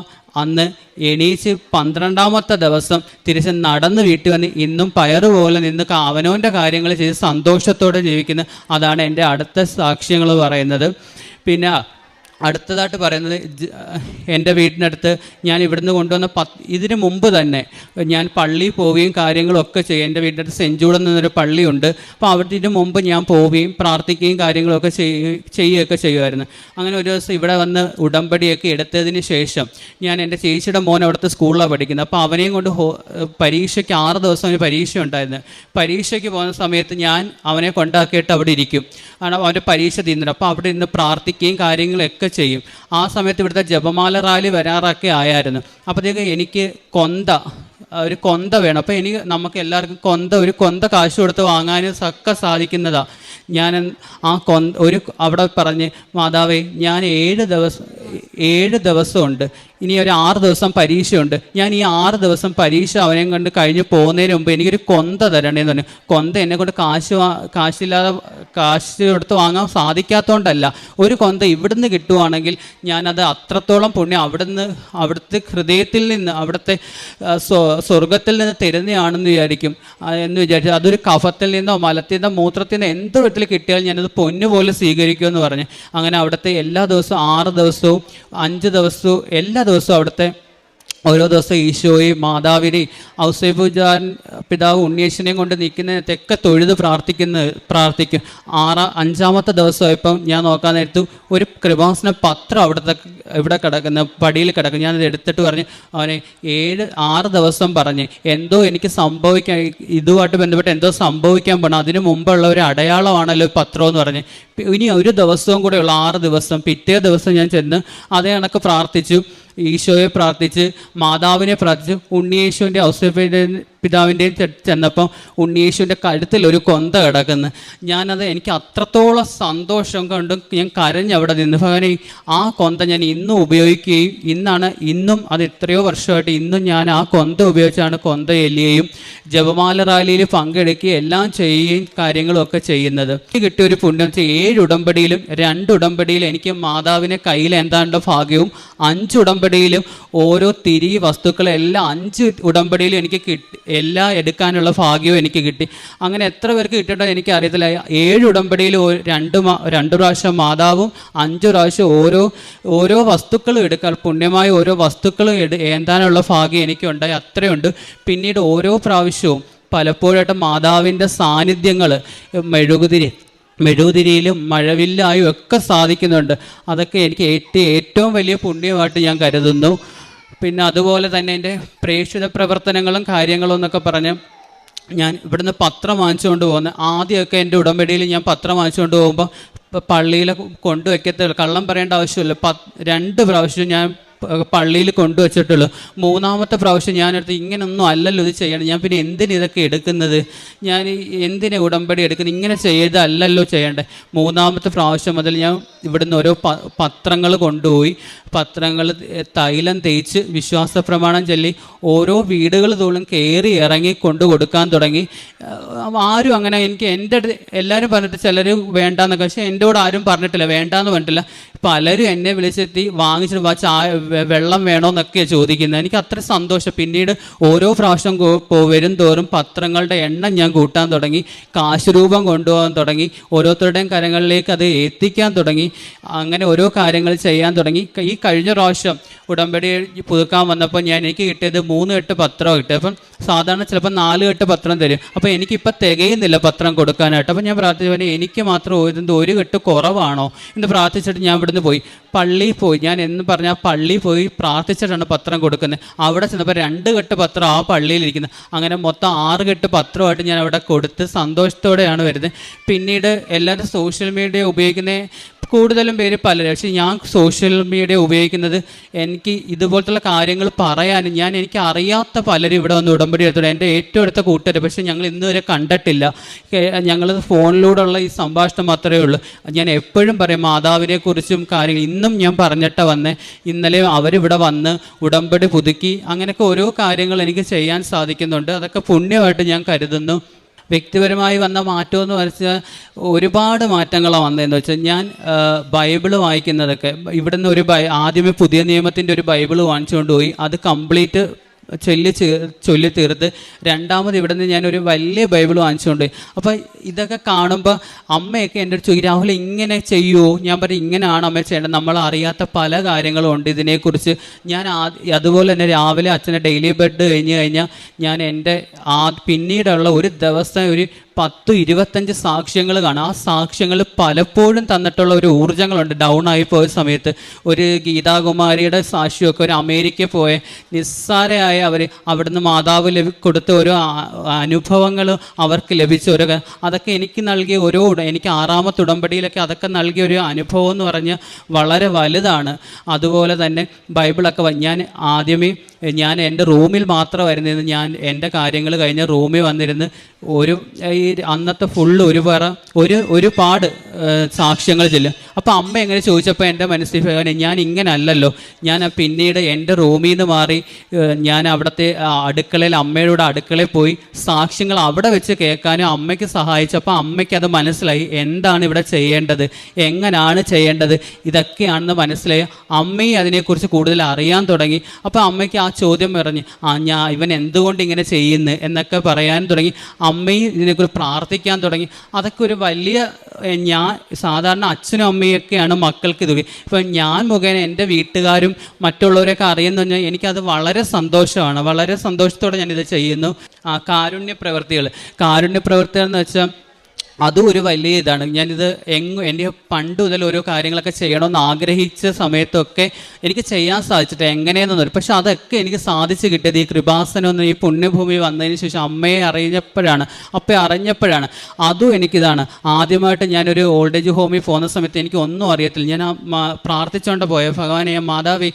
അന്ന് എണീച്ച് 12ാമത്തെ ദിവസം തിരിച്ച് നടന്ന് വീട്ടിൽ വന്ന് ഇന്നും പയറുപോലെ നിന്ന് അവനവൻ്റെ കാര്യങ്ങൾ ചെയ്ത് സന്തോഷത്തോടെ ജീവിക്കുന്നു. അതാണ് എൻ്റെ അടുത്ത സാക്ഷ്യങ്ങൾ പറയുന്നത്. പിന്നെ അടുത്തതായിട്ട് പറയുന്നത് എൻ്റെ വീടിനടുത്ത് ഞാൻ ഇവിടുന്ന് കൊണ്ടുവന്ന ഇതിന് മുമ്പ് തന്നെ ഞാൻ പള്ളിയിൽ പോവുകയും കാര്യങ്ങളൊക്കെ ചെയ്യും. എൻ്റെ വീടിൻ്റെ അടുത്ത് സെൻറ്റ് ജൂഡ് എന്നൊരു പള്ളിയുണ്ട്. അപ്പോൾ അവിടെ മുമ്പ് ഞാൻ പോവുകയും പ്രാർത്ഥിക്കുകയും കാര്യങ്ങളൊക്കെ ചെയ്യുകയൊക്കെ ചെയ്യുമായിരുന്നു. അങ്ങനെ ഒരു ദിവസം ഇവിടെ വന്ന് ഉടമ്പടിയൊക്കെ എടുത്തതിന് ശേഷം ഞാൻ എൻ്റെ ചേച്ചിയുടെ മോൻ അവിടുത്തെ സ്കൂളിലാണ് പഠിക്കുന്നത്. അപ്പോൾ അവനെയും കൊണ്ട് പരീക്ഷയ്ക്ക് 6 ദിവസം ഒരു പരീക്ഷ ഉണ്ടായിരുന്നു. പരീക്ഷയ്ക്ക് പോകുന്ന സമയത്ത് ഞാൻ അവനെ കൊണ്ടാക്കിയിട്ട് അവിടെ ഇരിക്കും. കാരണം അവൻ്റെ പരീക്ഷ തീർന്നിട്ട് അപ്പോൾ അവിടെ ഇരുന്ന് പ്രാർത്ഥിക്കുകയും കാര്യങ്ങളൊക്കെ ചെയ്യും. ആ സമയത്ത് ഇവിടുത്തെ ജപമാല റാലി വരാറൊക്കെ ആയായിരുന്നു. അപ്പോഴത്തേക്ക് എനിക്ക് ഒരു കൊന്ത വേണം. അപ്പോൾ നമുക്ക് എല്ലാവർക്കും ഒരു കൊന്ത കാശ് കൊടുത്ത് വാങ്ങാനും ഒക്കെ സാധിക്കുന്നതാണ്. ഞാൻ ആ അവിടെ പറഞ്ഞ്, മാതാവേ, ഞാൻ 7 ദിവസമുണ്ട്, ഇനി ഒരു 6 ദിവസം പരീക്ഷയുണ്ട്. ഞാൻ ഈ 6 ദിവസം പരീക്ഷ അവനെ കൊണ്ട് കഴിഞ്ഞ് പോകുന്നതിന് മുമ്പ് എനിക്കൊരു കൊന്ത തരണേന്ന് പറഞ്ഞു. കൊന്ത എന്നെ കൊണ്ട് കാശ് കൊടുത്ത് വാങ്ങാൻ സാധിക്കാത്തതുകൊണ്ടല്ല, ഒരു കൊന്ത ഇവിടുന്ന് കിട്ടുവാണെങ്കിൽ ഞാനത് അത്രത്തോളം പുണ്യം അവിടുത്തെ ഹൃദയത്തിൽ നിന്ന്, അവിടുത്തെ സ്വർഗത്തിൽ നിന്ന് തരുന്നതാണെന്ന് വിചാരിച്ചു. അതൊരു കഫത്തിൽ നിന്നോ മലത്തിൽ നിന്നോ മൂത്രത്തിൽ നിന്നോ എന്ത് വിധത്തിൽ കിട്ടിയാലും ഞാനത് പൊന്നുപോലെ സ്വീകരിക്കുമെന്ന് പറഞ്ഞു. അങ്ങനെ അവിടുത്തെ എല്ലാ ദിവസവും 6 ദിവസവും 5 ദിവസവും എല്ലാ ദിവസവും അവിടുത്തെ ഓരോ ദിവസം ഈശോയെയും മാതാവിനെയും ഔസേപ്പുജാൻ പിതാവ് ഉണ്ണിയേശനെയും കൊണ്ട് നിൽക്കുന്നതൊക്കെ തൊഴുത് പ്രാർത്ഥിക്കും. 5-ാമത്തെ ദിവസമായപ്പം ഞാൻ നോക്കാൻ നേരത്തു ഒരു കൃപാസന പത്രം ഇവിടെ കിടക്കുന്ന പടിയിൽ കിടക്കും. ഞാനത് എടുത്തിട്ട് പറഞ്ഞ് അവനെ 6 ദിവസം പറഞ്ഞ് എന്തോ എനിക്ക് സംഭവിക്കാൻ, ഇതുമായിട്ട് ബന്ധപ്പെട്ട് എന്തോ സംഭവിക്കാൻ പോകണം, അതിനു മുമ്പുള്ള ഒരു അടയാളമാണല്ലോ പത്രം എന്ന് പറഞ്ഞ്. ഇനി ഒരു ദിവസവും കൂടെ ഉള്ള 6 ദിവസം. പിറ്റേ ദിവസം ഞാൻ ചെന്ന് അതേ കണക്ക് പ്രാർത്ഥിച്ചു. ഈശോയെ പ്രാർത്ഥിച്ച് മാതാവിനെ പ്രാർത്ഥിച്ച് ഉണ്ണിയേശുവിൻ്റെ ഔസേപ്പിൻ്റെ പിതാവിൻ്റെയും ചെന്നപ്പം ഉണ്ണിയേശുവിൻ്റെ കഴുത്തിൽ ഒരു കൊന്ത കിടക്കുന്നു. എനിക്ക് അത്രത്തോളം സന്തോഷം കൊണ്ട് ഞാൻ കരഞ്ഞവിടെ നിന്ന്, ഭഗവാനെ ആ കൊന്ത ഞാൻ ഇന്നും ഉപയോഗിക്കുകയും ഇന്നും അത് എത്രയോ വർഷമായിട്ട് ഇന്നും ഞാൻ ആ കൊന്ത ഉപയോഗിച്ചാണ് കൊന്ത എല്ലുകയും ജപമാല റാലിയിൽ പങ്കെടുക്കുകയും എല്ലാം ചെയ്യുകയും കാര്യങ്ങളും ഒക്കെ ചെയ്യുന്നത്. കിട്ടിയൊരു പുണ്യം 7 ഉടമ്പടിയിലും 2 ഉടമ്പടിയിലും എനിക്ക് മാതാവിനെ കയ്യിൽ എന്താണ്ട ഭാഗ്യവും, 5 ഉടമ്പടിയിലും ഓരോ തിരി വസ്തുക്കളെല്ലാം 5 ഉടമ്പടിയിലും എനിക്ക് എല്ലാം എടുക്കാനുള്ള ഭാഗ്യവും എനിക്ക് കിട്ടി. അങ്ങനെ എത്ര പേർക്ക് കിട്ടിയിട്ടോ എനിക്ക് അറിയത്തില്ല. 7 ഉടമ്പടിയിൽ 2 പ്രാവശ്യം മാതാവും 5 പ്രാവശ്യം ഓരോ വസ്തുക്കളും എടുക്കാൻ, പുണ്യമായ ഓരോ വസ്തുക്കളും ഏന്താനുള്ള ഭാഗ്യം എനിക്കുണ്ടായി. അത്രയുണ്ട്. പിന്നീട് ഓരോ പ്രാവശ്യവും പലപ്പോഴായിട്ട് മാതാവിൻ്റെ സാന്നിധ്യങ്ങൾ മെഴുകുതിരിയിലും മഴവില്ലായും ഒക്കെ സാധിക്കുന്നുണ്ട്. അതൊക്കെ എനിക്ക് ഏറ്റവും വലിയ പുണ്യമായിട്ട് ഞാൻ കരുതുന്നു. പിന്നെ അതുപോലെ തന്നെ എൻ്റെ പ്രേക്ഷിത പ്രവർത്തനങ്ങളും കാര്യങ്ങളും എന്നൊക്കെ പറഞ്ഞ് ഞാൻ ഇവിടുന്ന് പത്രം വാങ്ങിച്ചുകൊണ്ട് പോകുന്നത്. ആദ്യമൊക്കെ എൻ്റെ ഉടമ്പടിയിൽ ഞാൻ പത്രം വാങ്ങിച്ചുകൊണ്ട് പോകുമ്പോൾ പള്ളിയിൽ കൊണ്ടുവയ്ക്കത്തുള്ളൂ, കള്ളം പറയേണ്ട ആവശ്യമില്ല. 2 പ്രാവശ്യം ഞാൻ പള്ളിയിൽ കൊണ്ടുവച്ചിട്ടുള്ളൂ. 3-ാമത്തെ പ്രാവശ്യം ഞാനെടുത്ത് ഇങ്ങനൊന്നും അല്ലല്ലോ ഇത് ചെയ്യണം, ഞാൻ പിന്നെ എന്തിനിതൊക്കെ എടുക്കുന്നത്, ഞാൻ എന്തിനാ ഉടമ്പടി എടുക്കുന്നത്, ഇങ്ങനെ ചെയ്തല്ലല്ലോ ചെയ്യണ്ടേ. 3-ാമത്തെ പ്രാവശ്യം മുതൽ ഞാൻ ഇവിടുന്ന് ഓരോ പത്രങ്ങൾ കൊണ്ടുപോയി, പത്രങ്ങൾ തൈലം തേച്ച് വിശ്വാസ പ്രമാണം ചൊല്ലി ഓരോ വീടുകൾ തോളും കയറി ഇറങ്ങി കൊണ്ടു കൊടുക്കാൻ തുടങ്ങി. ആരും അങ്ങനെ എൻ്റെ അടുത്ത് എല്ലാവരും പറഞ്ഞിട്ട് ചിലർ വേണ്ടാന്നൊക്കെ, പക്ഷേ എൻ്റെ കൂടെ ആരും പറഞ്ഞിട്ടില്ല, വേണ്ടാന്ന് പറഞ്ഞിട്ടില്ല. പലരും എന്നെ വിളിച്ചെത്തി വാങ്ങിച്ചിട്ട് വെള്ളം വേണോന്നൊക്കെയാണ് ചോദിക്കുന്നത്. എനിക്ക് അത്ര സന്തോഷം. പിന്നീട് ഓരോ പ്രാവശ്യം വരും തോറും പത്രങ്ങളുടെ എണ്ണം ഞാൻ കൂട്ടാൻ തുടങ്ങി, കാശ് രൂപം കൊണ്ടുപോകാൻ തുടങ്ങി, ഓരോരുത്തരുടെയും കരങ്ങളിലേക്ക് അത് എത്തിക്കാൻ തുടങ്ങി. അങ്ങനെ ഓരോ കാര്യങ്ങൾ ചെയ്യാൻ തുടങ്ങി. ഈ കഴിഞ്ഞ പ്രാവശ്യം ഉടമ്പടി പുതുക്കാൻ വന്നപ്പോൾ എനിക്ക് കിട്ടിയത് 3 കെട്ട് പത്രം കിട്ടിയത്. അപ്പം സാധാരണ ചിലപ്പോൾ 4 കെട്ട് പത്രം തരും. അപ്പോൾ എനിക്കിപ്പോൾ തികയുന്നില്ല പത്രം കൊടുക്കാനായിട്ട്. അപ്പോൾ ഞാൻ പ്രാർത്ഥിച്ചു, എനിക്ക് മാത്രം ഒരു കെട്ട് കുറവാണോ എന്ന് പ്രാർത്ഥിച്ചിട്ട് ഞാൻ ഇവിടുന്ന് പോയി പള്ളിയിൽ പോയി. ഞാൻ എന്ന് പറഞ്ഞാൽ പള്ളിയിൽ പോയി പ്രാർത്ഥിച്ചിട്ടാണ് പത്രം കൊടുക്കുന്നത്. അവിടെ ചെന്നപ്പോൾ 2 കെട്ട് പത്രം ആ പള്ളിയിലിരിക്കുന്നത്. അങ്ങനെ മൊത്തം 6 കെട്ട് പത്രമായിട്ട് ഞാൻ അവിടെ കൊടുത്ത് സന്തോഷത്തോടെയാണ് വരുന്നത്. പിന്നീട് എല്ലാവരും സോഷ്യൽ മീഡിയ ഉപയോഗിക്കുന്ന കൂടുതലും പേര് പലരും, പക്ഷേ ഞാൻ സോഷ്യൽ മീഡിയ ഉപയോഗിക്കുന്നത് എനിക്ക് ഇതുപോലത്തുള്ള കാര്യങ്ങൾ പറയാനും, എനിക്ക് അറിയാത്ത പലരും ഇവിടെ വന്ന് ഉടമ്പടി എടുത്തോളൂ. എൻ്റെ ഏറ്റവും അടുത്ത കൂട്ടുകാർ, പക്ഷേ ഞങ്ങൾ ഇന്നുവരെ കണ്ടിട്ടില്ല. ഞങ്ങൾ ഫോണിലൂടെയുള്ള ഈ സംഭാഷണം മാത്രമേ ഉള്ളൂ. ഞാൻ എപ്പോഴും പറയും മാതാവിനെക്കുറിച്ചും കാര്യങ്ങൾ ഇന്നും ഞാൻ പറഞ്ഞിട്ടാണ് വന്നേ. ഇന്നലെ അവരിവിടെ വന്ന് ഉടമ്പടി പുതുക്കി. അങ്ങനെയൊക്കെ ഓരോ കാര്യങ്ങൾ എനിക്ക് ചെയ്യാൻ സാധിക്കുന്നുണ്ട്. അതൊക്കെ പുണ്യമായിട്ട് ഞാൻ കരുതുന്നു. വ്യക്തിപരമായി വന്ന മാറ്റം എന്ന് വെച്ചാൽ ഒരുപാട് മാറ്റങ്ങളാണ് വന്നതെന്ന് വെച്ചാൽ, ഞാൻ ബൈബിള് വായിക്കുന്നതൊക്കെ ഇവിടുന്ന് ആദ്യമേ പുതിയ നിയമത്തിൻ്റെ ഒരു ബൈബിള് വാങ്ങിച്ചുകൊണ്ട് പോയി അത് കംപ്ലീറ്റ് ചൊല്ലി തീർത്ത് രണ്ടാമത് ഇവിടെ നിന്ന് ഞാനൊരു വലിയ ബൈബിൾ വാങ്ങിച്ചുകൊണ്ട്. അപ്പോൾ ഇതൊക്കെ കാണുമ്പോൾ അമ്മയൊക്കെ എൻ്റെ അടുത്ത് ചോദിക്കും, രാഹുൽ ഇങ്ങനെ ചെയ്യുമോ? ഞാൻ പറയും, ഇങ്ങനെയാണ് അമ്മ ചെയ്യേണ്ടത്, നമ്മൾ അറിയാത്ത പല കാര്യങ്ങളും ഉണ്ട് ഇതിനെക്കുറിച്ച്. ഞാൻ അതുപോലെ തന്നെ രാവിലെ അച്ഛനെ ഡെയിലി ബെഡ് കഴിഞ്ഞാൽ ഞാൻ എൻ്റെ പിന്നീടുള്ള ഒരു ദിവസം ഒരു 10-25 സാക്ഷ്യങ്ങൾ കാണാം. ആ സാക്ഷ്യങ്ങൾ പലപ്പോഴും തന്നിട്ടുള്ള ഒരു ഊർജ്ജങ്ങളുണ്ട്. ഡൗൺ ആയി പോയ സമയത്ത് ഒരു ഗീതാകുമാരിയുടെ സാക്ഷ്യമൊക്കെ, ഒരു അമേരിക്കയിൽ പോയ നിസ്സാരമായ അവർ അവിടുന്ന് മാതാവ് കൊടുത്ത ഓരോ അനുഭവങ്ങൾ അവർക്ക് ലഭിച്ച ഒരു, അതൊക്കെ എനിക്ക് നൽകിയ എനിക്ക് 6ാമത്തെ ഉടമ്പടിയിലൊക്കെ അതൊക്കെ നൽകിയ ഒരു അനുഭവം എന്ന് പറഞ്ഞാൽ വളരെ വലുതാണ്. അതുപോലെ തന്നെ ബൈബിളൊക്കെ ഞാൻ ആദ്യമേ ഞാൻ എൻ്റെ റൂമിൽ മാത്രമായിരുന്നു, ഞാൻ എൻ്റെ കാര്യങ്ങൾ കഴിഞ്ഞ് റൂമിൽ വന്നിരുന്ന് ഈ അന്നത്തെ ഫുള്ള് ഒരുപാട് സാക്ഷ്യങ്ങൾ ചെല്ലും. അപ്പോൾ അമ്മ എങ്ങനെ ചോദിച്ചപ്പോൾ എൻ്റെ മനസ്സിൽ ഞാൻ ഇങ്ങനെ അല്ലല്ലോ, ഞാൻ പിന്നീട് എൻ്റെ റൂമിൽ നിന്ന് മാറി ഞാൻ അവിടുത്തെ അടുക്കളയിൽ അമ്മയുടെ അടുക്കളയിൽ പോയി സാക്ഷ്യങ്ങൾ അവിടെ വെച്ച് കേൾക്കാനും അമ്മയ്ക്ക് സഹായിച്ചപ്പോൾ അമ്മയ്ക്ക് അത് മനസ്സിലായി, എന്താണ് ഇവിടെ ചെയ്യേണ്ടത്, എങ്ങനെയാണ് ചെയ്യേണ്ടത്, ഇതൊക്കെയാണെന്ന് മനസ്സിലായി. അമ്മയും അതിനെക്കുറിച്ച് കൂടുതൽ അറിയാൻ തുടങ്ങി. അപ്പോൾ അമ്മയ്ക്ക് ആ ചോദ്യം പറഞ്ഞ് ഇവൻ എന്തുകൊണ്ട് ഇങ്ങനെ ചെയ്യുന്നു എന്നൊക്കെ പറയാൻ തുടങ്ങി. അമ്മയും ഇതിനെക്കുറിച്ച് പ്രാർത്ഥിക്കാൻ തുടങ്ങി. അതൊക്കെ ഒരു വലിയ, ഞാൻ സാധാരണ അച്ഛനും അമ്മയൊക്കെയാണ് മക്കൾക്ക് ഇത്. ഇപ്പം ഞാൻ മുഖേന എൻ്റെ വീട്ടുകാരും മറ്റുള്ളവരൊക്കെ അറിയുന്നു പറഞ്ഞാൽ എനിക്കത് വളരെ സന്തോഷമാണ്. വളരെ സന്തോഷത്തോടെ ഞാനിത് ചെയ്യുന്നു. കാരുണ്യ പ്രവൃത്തികൾ എന്ന് വെച്ചാൽ അതും ഒരു വലിയ ഇതാണ്. ഞാനിത് എൻ്റെ പണ്ട് മുതൽ ഓരോ കാര്യങ്ങളൊക്കെ ചെയ്യണമെന്ന് ആഗ്രഹിച്ച സമയത്തൊക്കെ എനിക്ക് ചെയ്യാൻ സാധിച്ചിട്ട് എങ്ങനെയെന്ന് പറയും. പക്ഷെ അതൊക്കെ എനിക്ക് സാധിച്ചു കിട്ടിയത് ഈ കൃപാസനം ഈ പുണ്യഭൂമി വന്നതിന് ശേഷം അമ്മയെ അറിഞ്ഞപ്പോഴാണ്. അതും എനിക്കിതാണ്. ആദ്യമായിട്ട് ഞാനൊരു ഓൾഡ് ഏജ് ഹോമിൽ പോകുന്ന സമയത്ത് എനിക്ക് ഒന്നും അറിയത്തില്ല. ഞാൻ പ്രാർത്ഥിച്ചുകൊണ്ട് പോയ ഭഗവാനെ, മാതാവേ,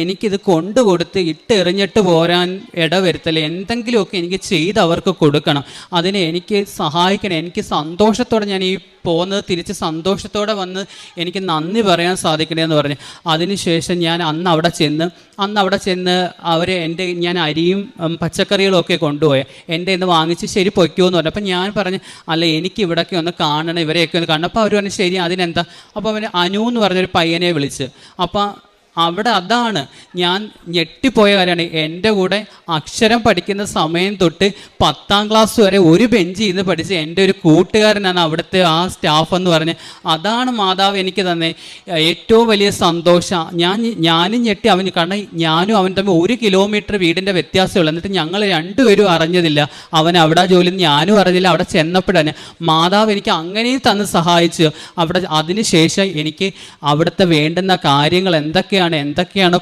എനിക്കിത് കൊണ്ടുകൊടുത്ത് ഇട്ടെറിഞ്ഞിട്ട് പോരാൻ ഇടവരുത്തല്ലേ, എന്തെങ്കിലുമൊക്കെ എനിക്ക് ചെയ്ത് അവർക്ക് കൊടുക്കണം, അതിനെ എനിക്ക് സഹായിക്കണം. എനിക്ക് സന്തോഷത്തോടെ ഞാൻ ഈ പോകുന്നത് തിരിച്ച് സന്തോഷത്തോടെ വന്ന് എനിക്ക് നന്ദി പറയാൻ സാധിക്കണമെന്ന് പറഞ്ഞ് അതിനുശേഷം ഞാൻ അന്ന് അവിടെ ചെന്ന് ഞാൻ അരിയും പച്ചക്കറികളും ഒക്കെ കൊണ്ടുപോയി എൻ്റെ ഇന്ന് വാങ്ങിച്ച് ശരി പൊയ്ക്കുമെന്ന് പറഞ്ഞു. അപ്പം ഞാൻ പറഞ്ഞു, അല്ല എനിക്ക് ഇവിടെയൊക്കെ ഒന്ന് കാണണം, ഇവരെയൊക്കെ ഒന്ന് കാണണം. അപ്പോൾ അവർ പറഞ്ഞു ശരി, അതിനെന്താ. അപ്പോൾ അവന് അനു എന്ന് പറഞ്ഞൊരു പയ്യനെ വിളിച്ച്. അപ്പോൾ അവിടെ അതാണ് ഞാൻ ഞെട്ടിപ്പോയ കാര്യമാണ്. എൻ്റെ കൂടെ അക്ഷരം പഠിക്കുന്ന സമയം തൊട്ട് 10ാം ക്ലാസ് വരെ ഒരു ബെഞ്ചിൽ നിന്ന് പഠിച്ച എൻ്റെ ഒരു കൂട്ടുകാരനാണ് അവിടുത്തെ ആ സ്റ്റാഫ് എന്ന് പറഞ്ഞ്. അതാണ് മാതാവ് എനിക്ക് തന്നെ ഏറ്റവും വലിയ സന്തോഷം. ഞാനും ഞെട്ടി അവന്, കാരണം ഞാനും അവൻ തമ്മിൽ 1 കിലോമീറ്റർ വീടിൻ്റെ വ്യത്യാസമുള്ളൂ. എന്നിട്ട് ഞങ്ങൾ രണ്ടുപേരും അറിഞ്ഞതില്ല. അവൻ അവിടെ ജോലി, ഞാനും അറിഞ്ഞില്ല. അവിടെ ചെന്നപ്പോഴാണ് മാതാവ് എനിക്ക് അങ്ങനെയും തന്ന് സഹായിച്ചു. അതിനുശേഷം എനിക്ക് അവിടുത്തെ വേണ്ടുന്ന കാര്യങ്ങൾ എന്തൊക്കെയാണ്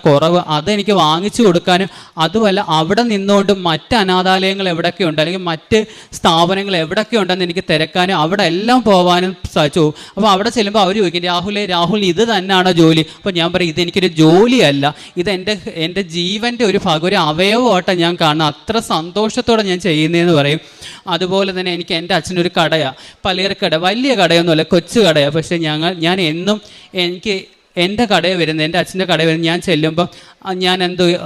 കുറവ് അതെനിക്ക് വാങ്ങിച്ചു കൊടുക്കാനും, അതുമല്ല അവിടെ നിന്നുകൊണ്ട് മറ്റ് അനാഥാലയങ്ങൾ എവിടെയൊക്കെ ഉണ്ട് അല്ലെങ്കിൽ മറ്റ് സ്ഥാപനങ്ങൾ എവിടെയൊക്കെ ഉണ്ടെന്ന് എനിക്ക് തിരക്കാനും അവിടെ എല്ലാം പോകാനും സാധിച്ചു. അപ്പോൾ അവിടെ ചെല്ലുമ്പോൾ അവർ ചോദിക്കും, രാഹുൽ ഇത് തന്നെയാണോ ജോലി? അപ്പോൾ ഞാൻ പറയും, ഇതെനിക്കൊരു ജോലിയല്ല, ഇത് എൻ്റെ ജീവൻ്റെ ഒരു ഭാഗം, ഒരു അവയവമായിട്ട് ഞാൻ കാണുന്നത്. അത്ര സന്തോഷത്തോടെ ഞാൻ ചെയ്യുന്നതെന്ന് പറയും. അതുപോലെ തന്നെ എൻ്റെ അച്ഛനൊരു കടയാണ്, പലചരക്കട, വലിയ കടയൊന്നുമല്ല, കൊച്ചു കടയാണ്. പക്ഷേ ഞാൻ എന്നും എൻ്റെ കടയിൽ വരുന്നത്, എൻ്റെ അച്ഛൻ്റെ കടയിൽ വരുന്നത്, ഞാൻ ചെല്ലുമ്പം ഞാൻ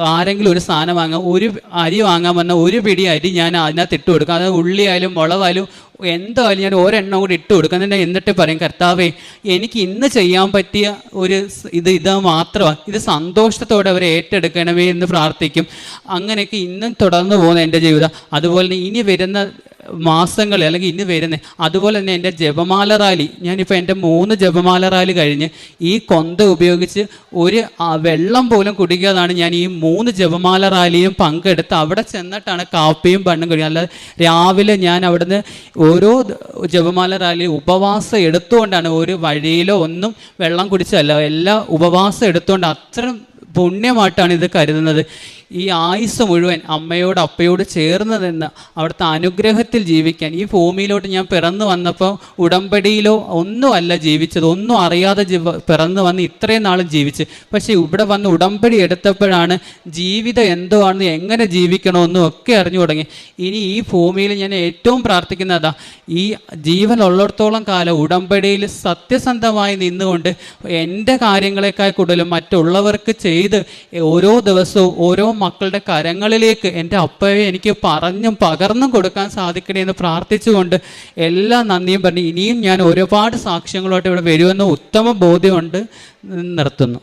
ആരെങ്കിലും ഒരു സാധനം വാങ്ങാൻ, ഒരു അരി വാങ്ങാൻ വന്ന ഒരു പിടി അരി ഞാൻ അതിനകത്ത് ഇട്ട് കൊടുക്കും. അത് ഉള്ളിയായാലും മുളകായാലും എന്തായാലും ഞാൻ ഒരെണ്ണം കൂടി ഇട്ട് കൊടുക്കും. എന്നിട്ട് പറയും, കർത്താവേ, എനിക്ക് ഇന്ന് ചെയ്യാൻ പറ്റിയ ഒരു ഇത് മാത്രമാണ്, ഇത് സന്തോഷത്തോടെ അവരെ ഏറ്റെടുക്കണമേ എന്ന് പ്രാർത്ഥിക്കും. അങ്ങനെയൊക്കെ ഇന്നും തുടർന്ന് പോകുന്ന എൻ്റെ ജീവിതം. അതുപോലെ തന്നെ ഇനി വരുന്ന മാസങ്ങൾ അല്ലെങ്കിൽ ഇനി വരുന്നത്, അതുപോലെ തന്നെ എൻ്റെ ജപമാല റാലി, ഞാനിപ്പോൾ എൻ്റെ 3 ജപമാല റാലി കഴിഞ്ഞ് ഈ കൊന്ത ഉപയോഗിച്ച് ഒരു വെള്ളം പോലും കുടിക്കാതാണ് ഞാൻ ഈ 3 ജപമാല റാലിയും പങ്കെടുത്ത് അവിടെ ചെന്നിട്ടാണ് കാപ്പിയും പണ്ണും കഴിയുക. അല്ലാതെ രാവിലെ ഞാൻ അവിടുന്ന് ഓരോ ജപമാല റാലി ഉപവാസം എടുത്തുകൊണ്ടാണ്, ഒരു വഴിയിലോ ഒന്നും വെള്ളം കുടിച്ചല്ല, എല്ലാം ഉപവാസം എടുത്തുകൊണ്ട് അത്ര പുണ്യമായിട്ടാണ് ഇത് കരുതുന്നത്. ഈ ആയുസ് മുഴുവൻ അമ്മയോട് അപ്പയോട് ചേർന്ന് നിന്ന് അവിടുത്തെ അനുഗ്രഹത്തിൽ ജീവിക്കാൻ, ഈ ഭൂമിയിലോട്ട് ഞാൻ പിറന്നു വന്നപ്പോൾ ഉടമ്പടിയിലോ ഒന്നുമല്ല ജീവിച്ചത്, ഒന്നും അറിയാതെ പിറന്നു വന്ന് ഇത്രയും നാളും ജീവിച്ച്. പക്ഷേ ഇവിടെ വന്ന് ഉടമ്പടി എടുത്തപ്പോഴാണ് ജീവിതം എന്തോ ആണെന്ന്, എങ്ങനെ ജീവിക്കണമെന്നും ഒക്കെ അറിഞ്ഞു തുടങ്ങി. ഇനി ഈ ഭൂമിയിൽ ഞാൻ ഏറ്റവും പ്രാർത്ഥിക്കുന്നതാ, ഈ ജീവനുള്ളിടത്തോളം കാലം ഉടമ്പടിയിൽ സത്യസന്ധമായി നിന്നുകൊണ്ട് എൻ്റെ കാര്യങ്ങളെക്കാൾ കൂടുതലും മറ്റുള്ളവർക്ക് ചെയ്ത് ഓരോ ദിവസവും ഓരോ മക്കളുടെ കരങ്ങളിലേക്ക് എൻ്റെ അപ്പയെ എനിക്ക് പറഞ്ഞും പകർന്നും കൊടുക്കാൻ സാധിക്കണേ എന്ന് പ്രാർത്ഥിച്ചുകൊണ്ട് എല്ലാ നന്ദിയും പറഞ്ഞ് ഇനിയും ഞാൻ ഒരുപാട് സാക്ഷ്യങ്ങളോട്ട് ഇവിടെ വരുമെന്ന് ഉത്തമ ബോധ്യമുണ്ട്. നിർത്തുന്നു.